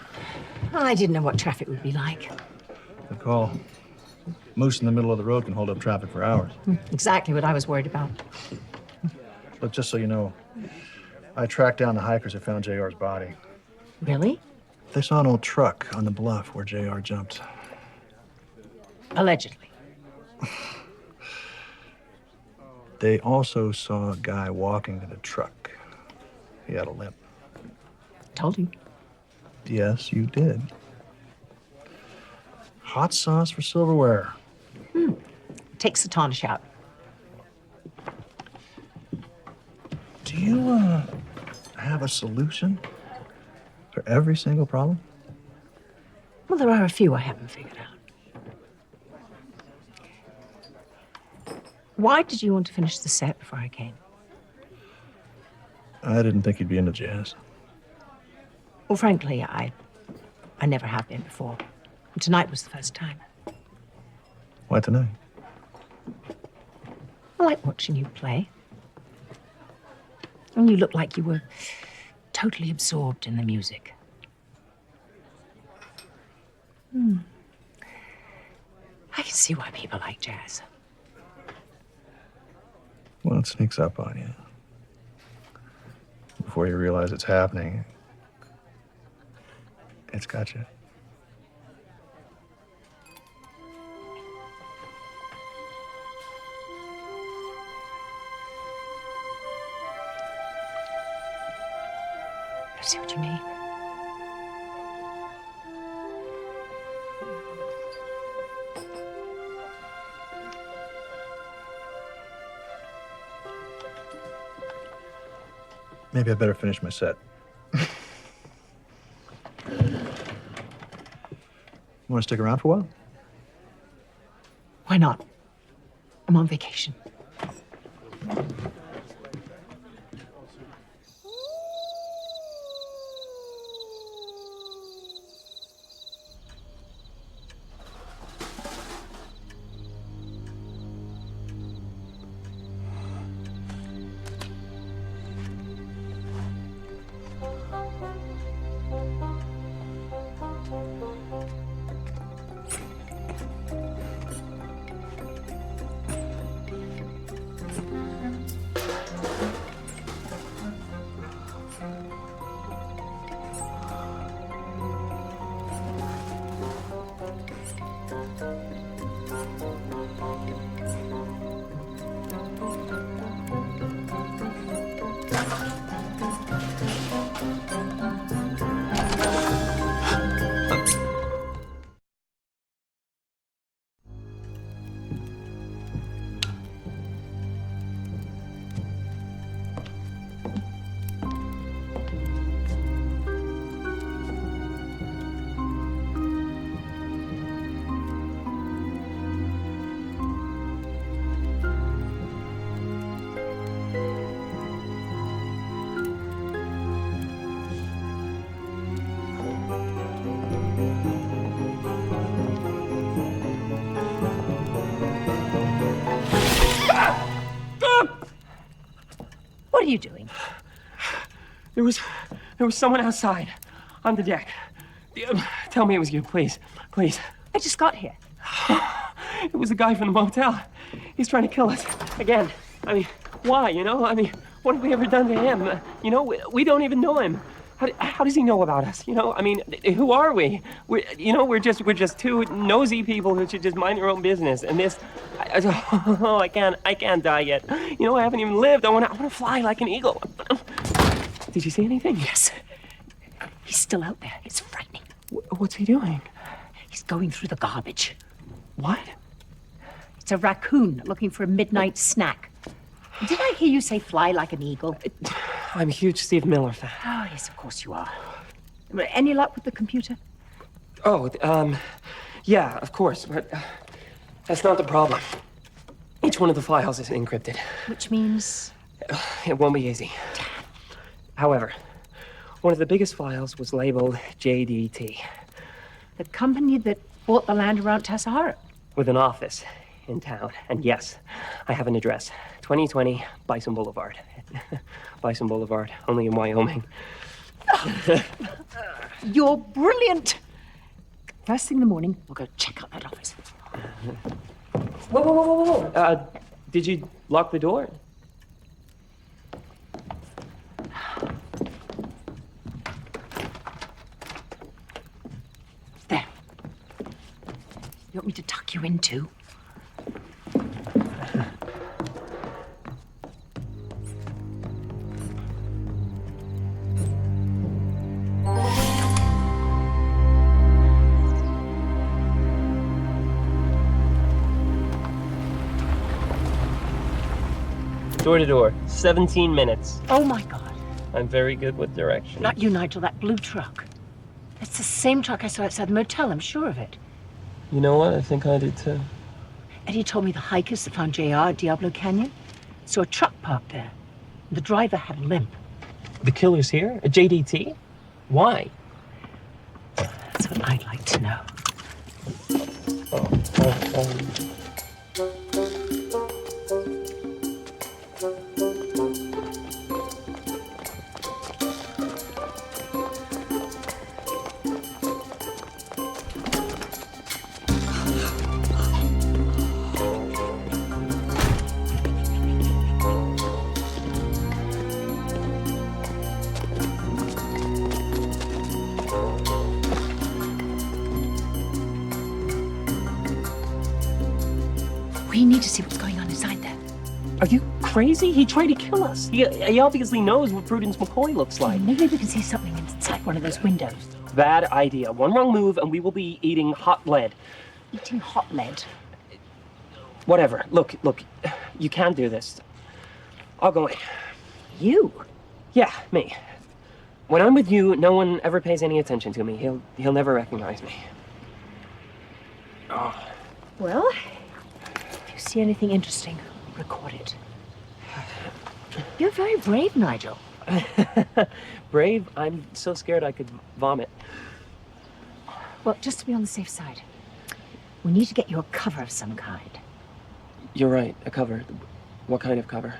I didn't know what traffic would be like. Good call. Moose in the middle of the road can hold up traffic for hours. Exactly what I was worried about. Look, just so you know, I tracked down the hikers that found JR's body. Really? They saw an old truck on the bluff where JR jumped. Allegedly. They also saw a guy walking to the truck. He had a limp. Told you. Yes, you did. Hot sauce for silverware. Takes the tarnish out. Do you, have a solution for every single problem? Well, there are a few I haven't figured out. Why did you want to finish the set before I came? I didn't think you'd be into jazz. Well, frankly, I never have been before. And tonight was the first time. Why tonight? I like watching you play. And you looked like you were totally absorbed in the music. I can see why people like jazz. Well, it sneaks up on you. Before you realize it's happening, it's got you. I see what you mean. Maybe I better finish my set. You want to stick around for a while? Why not? I'm on vacation. What are you doing? There was someone outside on the deck. Tell me it was you, please. Please. I just got here. It was the guy from the motel. He's trying to kill us. Again. I mean, why, you know? I mean, what have we ever done to him? You know, we don't even know him. How does he know about us? You know, I mean, who are we? We're just two nosy people who should just mind their own business. And this, I can't die yet. You know, I haven't even lived. I want to fly like an eagle. Did you see anything? Yes. He's still out there. It's frightening. What's he doing? He's going through the garbage. What? It's a raccoon looking for a midnight snack. Did I hear you say fly like an eagle? I'm a huge Steve Miller fan. Oh, yes, of course you are. Any luck with the computer? Oh, yeah, of course, but that's not the problem. Each one of the files is encrypted. Which means? It won't be easy. However, one of the biggest files was labeled JDT. The company that bought the land around Tassahara. With an office in town. And yes, I have an address. 2020 Bison Boulevard. Bison Boulevard, only in Wyoming. You're brilliant. First thing in the morning, we'll go check out that office. Whoa. Did you lock the door? There. You want me to tuck you in too? Door to door, 17 minutes. Oh my God. I'm very good with directions. Not you, Nigel, that blue truck. It's the same truck I saw outside the motel, I'm sure of it. You know what? I think I did too. Eddie told me the hikers that found JR at Diablo Canyon saw a truck parked there. The driver had a limp. The killer's here? A JDT? Why? That's what I'd like to know. We need to see what's going on inside there. Are you crazy? He tried to kill us. He obviously knows what Prudence McCoy looks like. Maybe we can see something inside one of those windows. Bad idea. One wrong move and we will be eating hot lead. Eating hot lead? Whatever. Look, you can't do this. I'll go in. You? Yeah, me. When I'm with you, no one ever pays any attention to me. He'll never recognize me. Oh. Well, if you see anything interesting, record it. You're very brave, Nigel. Brave? I'm so scared I could vomit. Well, just to be on the safe side, we need to get you a cover of some kind. You're right, a cover. What kind of cover?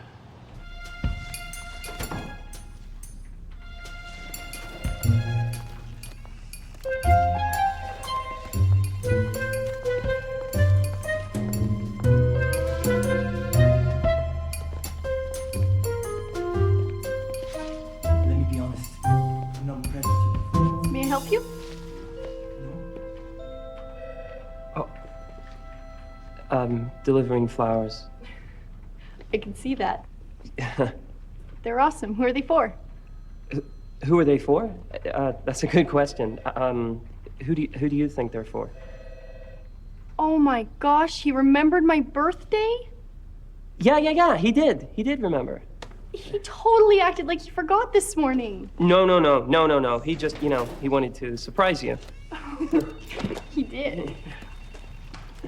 Help you? Delivering flowers. I can see that. They're awesome. Who are they for? Who are they for? That's a good question. Who do you think they're for? Oh my gosh, he remembered my birthday? Yeah, he did. He did remember. He totally acted like he forgot this morning. No. He just, he wanted to surprise you. He did.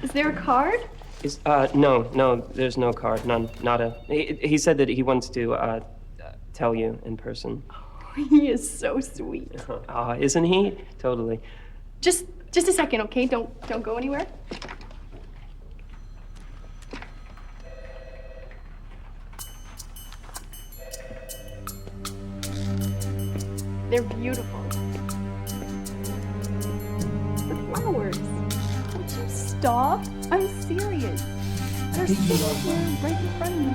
Is there a card? No, there's no card. None, nada. He said that he wants to, tell you in person. Oh, he is so sweet. Isn't he? Totally. Just a second, okay? Don't go anywhere. They're beautiful. The flowers. Would you stop? I'm serious. They're sitting here right in front of me.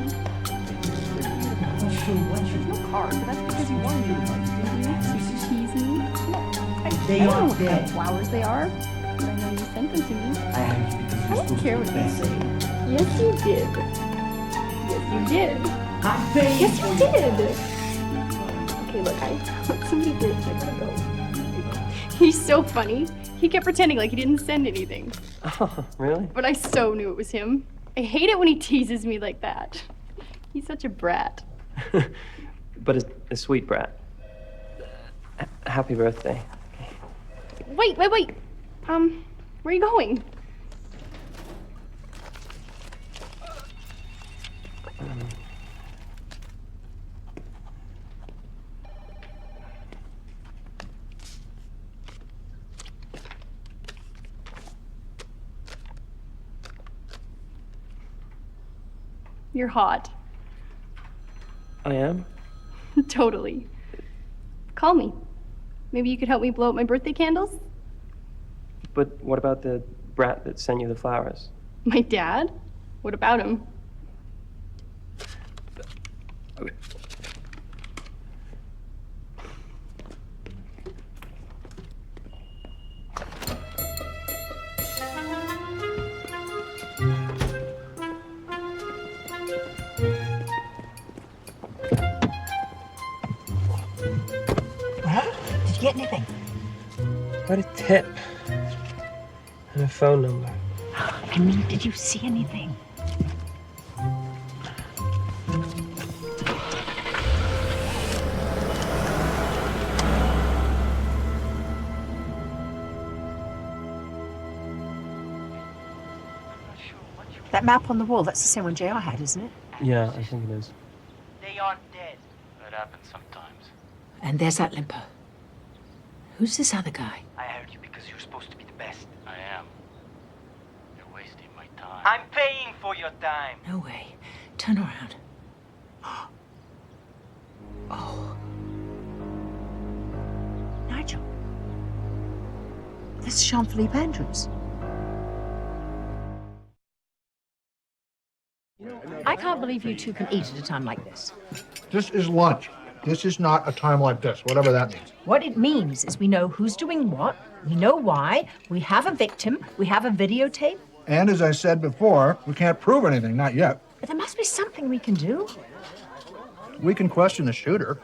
There's no card, but that's because you wanted to, didn't you? So you tease me? I don't know what kind of flowers they are, but I know you sent them to me. I don't care what you say. Yes, you did. Yes, you did. Yes, you did. Okay, look, I want somebody here, so I gotta go. He's so funny. He kept pretending like he didn't send anything. Oh, really? But I so knew it was him. I hate it when he teases me like that. He's such a brat. But a sweet brat. Happy birthday. Wait. Where are you going? You're hot. I am? Totally. Call me. Maybe you could help me blow up my birthday candles? But what about the brat that sent you the flowers? My dad? What about him? Well, did you get anything? Got a tip. And a phone number. I mean, did you see anything? That map on the wall, that's the same one JR had, isn't it? Yeah, I think it is. They aren't dead. That happens sometimes. And there's that limper. Who's this other guy? I hired you because you're supposed to be the best. I am. You're wasting my time. I'm paying for your time. No way. Turn around. Oh. Nigel. This is Jean-Philippe Andrews. I can't believe you two can eat at a time like this. This is lunch. This is not a time like this, whatever that means. What it means is we know who's doing what, we know why, we have a victim, we have a videotape. And as I said before, we can't prove anything, not yet. But there must be something we can do. We can question the shooter,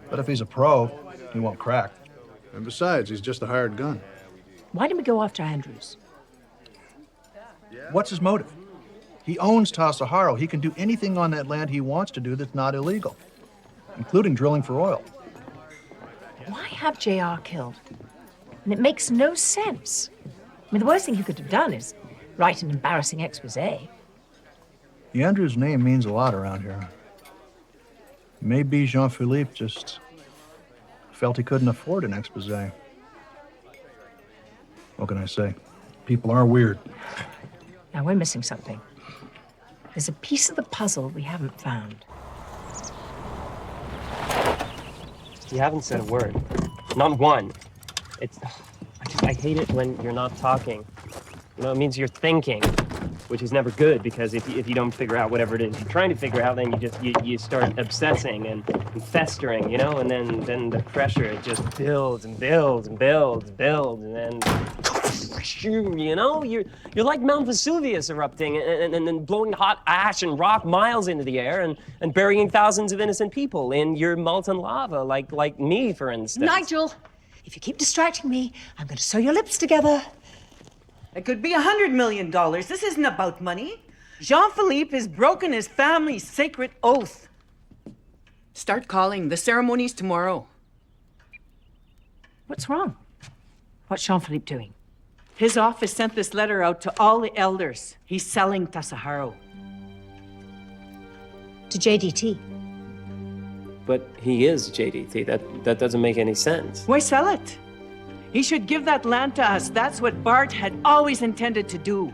but if he's a pro, he won't crack. And besides, he's just a hired gun. Why didn't we go after Andrews? What's his motive? He owns Tasaharo. He can do anything on that land he wants to do that's not illegal, including drilling for oil. Why have JR killed? And it makes no sense. I mean, the worst thing he could have done is write an embarrassing expose. The Andrews name means a lot around here. Maybe Jean-Philippe just felt he couldn't afford an expose. What can I say? People are weird. Now, we're missing something. There's a piece of the puzzle we haven't found. You haven't said a word. Not one. I hate it when you're not talking. You know, it means you're thinking, which is never good, because if you don't figure out whatever it is you're trying to figure out, then you start obsessing and festering, you know, and then the pressure, it just builds and builds and builds and builds, and then, you know, you're like Mount Vesuvius erupting and blowing hot ash and rock miles into the air and burying thousands of innocent people in your molten lava, like me, for instance. Nigel, if you keep distracting me, I'm going to sew your lips together. It could be $100 million. This isn't about money. Jean-Philippe has broken his family's sacred oath. Start calling. The ceremony's tomorrow. What's wrong? What's Jean-Philippe doing? His office sent this letter out to all the elders. He's selling Tasaharo. To JDT. But he is JDT. That doesn't make any sense. Why sell it? He should give that land to us. That's what Bart had always intended to do.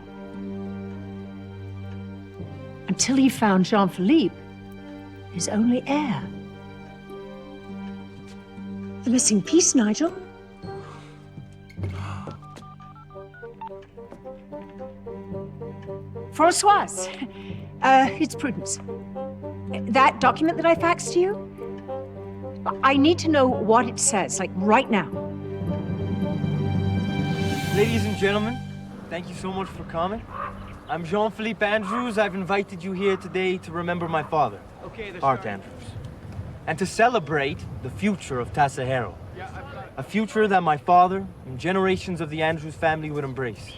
Until he found Jean-Philippe, his only heir. The missing piece, Nigel. Françoise, it's Prudence. That document that I faxed to you, I need to know what it says, like right now. Ladies and gentlemen, thank you so much for coming. I'm Jean-Philippe Andrews. I've invited you here today to remember my father, Art Andrews, and to celebrate the future of Tasaharo. A future that my father and generations of the Andrews family would embrace.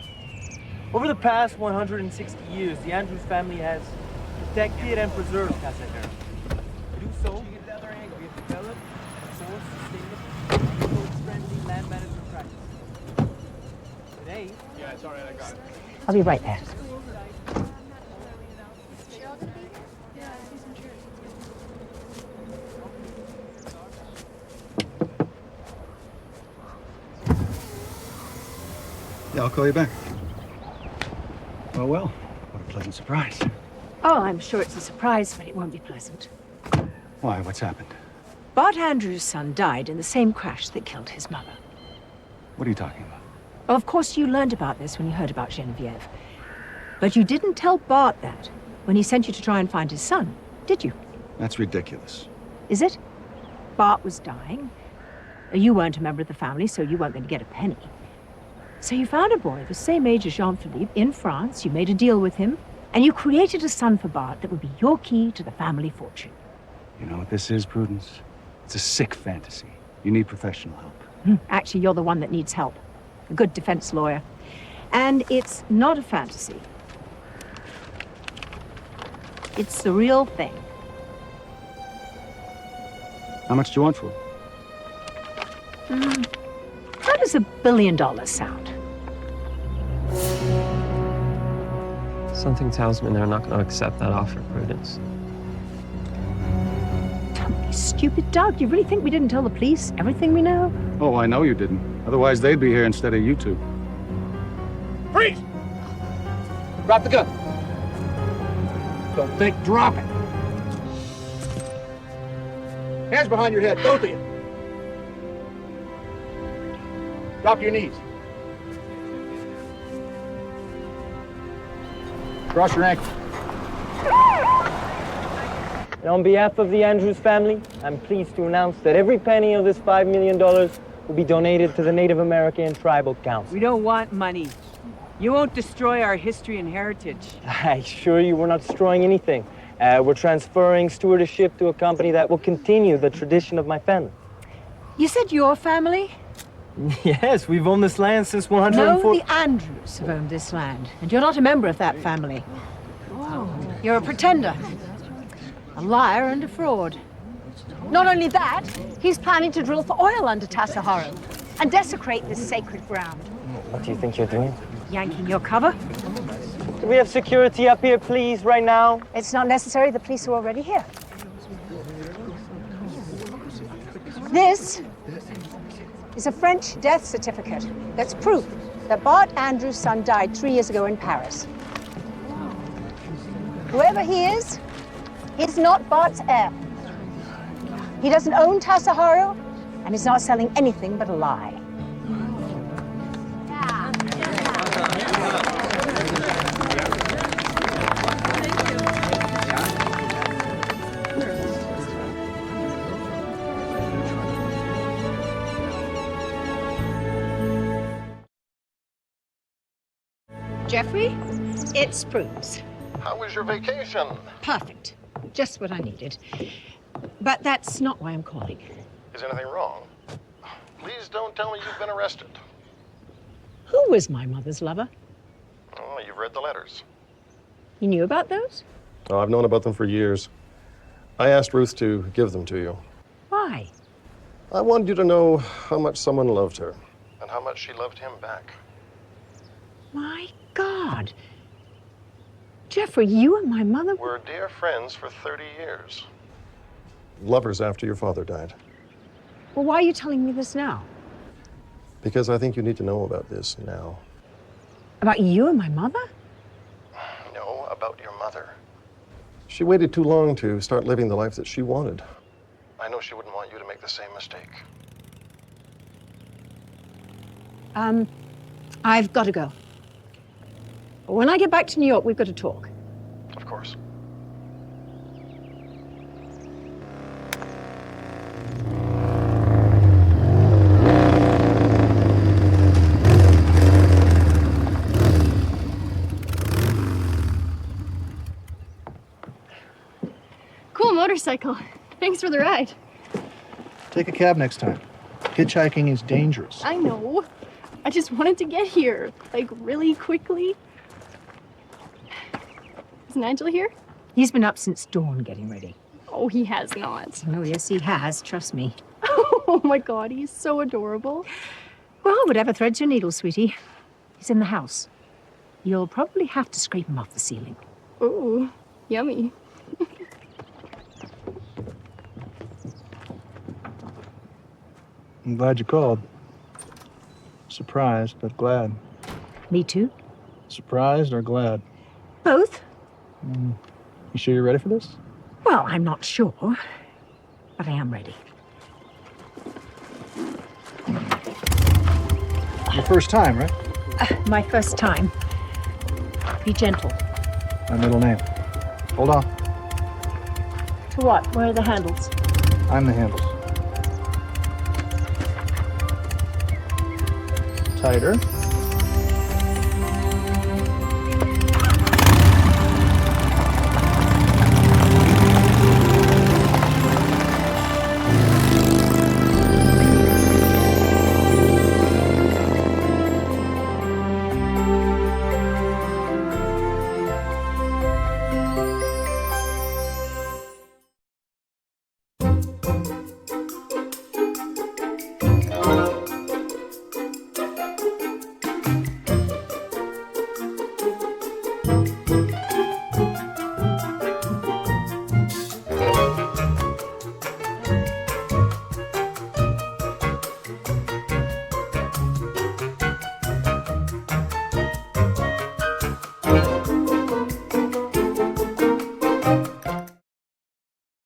Over the past 160 years, the Andrews family has protected and preserved Tasaharo. To do so, we have developed a source sustainable, friendly land management practices. Today, yeah, it's all right, I got it. I'll be right there. Yeah, I'll call you back. Well, what a pleasant surprise. Oh, I'm sure it's a surprise, but it won't be pleasant. Why? What's happened? Bart Andrews' son died in the same crash that killed his mother. What are you talking about? Oh, of course, you learned about this when you heard about Genevieve. But you didn't tell Bart that when he sent you to try and find his son, did you? That's ridiculous. Is it? Bart was dying. You weren't a member of the family, so you weren't going to get a penny. So you found a boy the same age as Jean-Philippe in France, you made a deal with him, and you created a son for Bart that would be your key to the family fortune. You know what this is, Prudence? It's a sick fantasy. You need professional help. Actually, you're the one that needs help. A good defense lawyer. And it's not a fantasy. It's the real thing. How much do you want for it? How does $1 billion sound? Something tells me they're not going to accept that offer, Prudence. Don't be stupid, Doug. You really think we didn't tell the police everything we know? Oh, I know you didn't. Otherwise, they'd be here instead of you two. Freeze! Drop the gun. Don't think, drop it. Hands behind your head, both of you. Drop your knees. Cross your ankles. And on behalf of the Andrews family, I'm pleased to announce that every penny of this $5 million will be donated to the Native American Tribal Council. We don't want money. You won't destroy our history and heritage. I assure you we're not destroying anything. We're transferring stewardship to a company that will continue the tradition of my family. You said your family? Yes, we've owned this land since 104... No, the Andrews have owned this land, and you're not a member of that family. You're a pretender, a liar and a fraud. Not only that, he's planning to drill for oil under Tassajara and desecrate this sacred ground. What do you think you're doing? Yanking your cover? Do we have security up here, please, right now? It's not necessary. The police are already here. This is a French death certificate that's proof that Bart Andrews' son died 3 years ago in Paris. Whoever he is, he's not Bart's heir. He doesn't own Tassajara, and he's not selling anything but a lie. Jeffrey, it's Prudence. How was your vacation? Perfect. Just what I needed. But that's not why I'm calling. Is anything wrong? Please don't tell me you've been arrested. Who was my mother's lover? Oh, you've read the letters. You knew about those? Oh, I've known about them for years. I asked Ruth to give them to you. Why? I wanted you to know how much someone loved her and how much she loved him back. My God. Jeffrey, you and my mother were dear friends for 30 years. Lovers after your father died. Well, why are you telling me this now? Because I think you need to know about this now. About you and my mother? No, about your mother. She waited too long to start living the life that she wanted. I know she wouldn't want you to make the same mistake. I've got to go. When I get back to New York, we've got to talk. Of course. Cool motorcycle. Thanks for the ride. Take a cab next time. Hitchhiking is dangerous. I know. I just wanted to get here, like, really quickly. Is Nigel here? He's been up since dawn getting ready. Oh, he has not. Oh, yes, he has. Trust me. Oh, my God. He's so adorable. Well, whatever threads your needle, sweetie. He's in the house. You'll probably have to scrape him off the ceiling. Ooh, yummy. I'm glad you called. Surprised, but glad. Me too. Surprised or glad? Both. You sure you're ready for this? Well, I'm not sure, but I am ready. Your first time, right? My first time. Be gentle. My middle name. Hold on. To what? Where are the handles? I'm the handles. Tighter.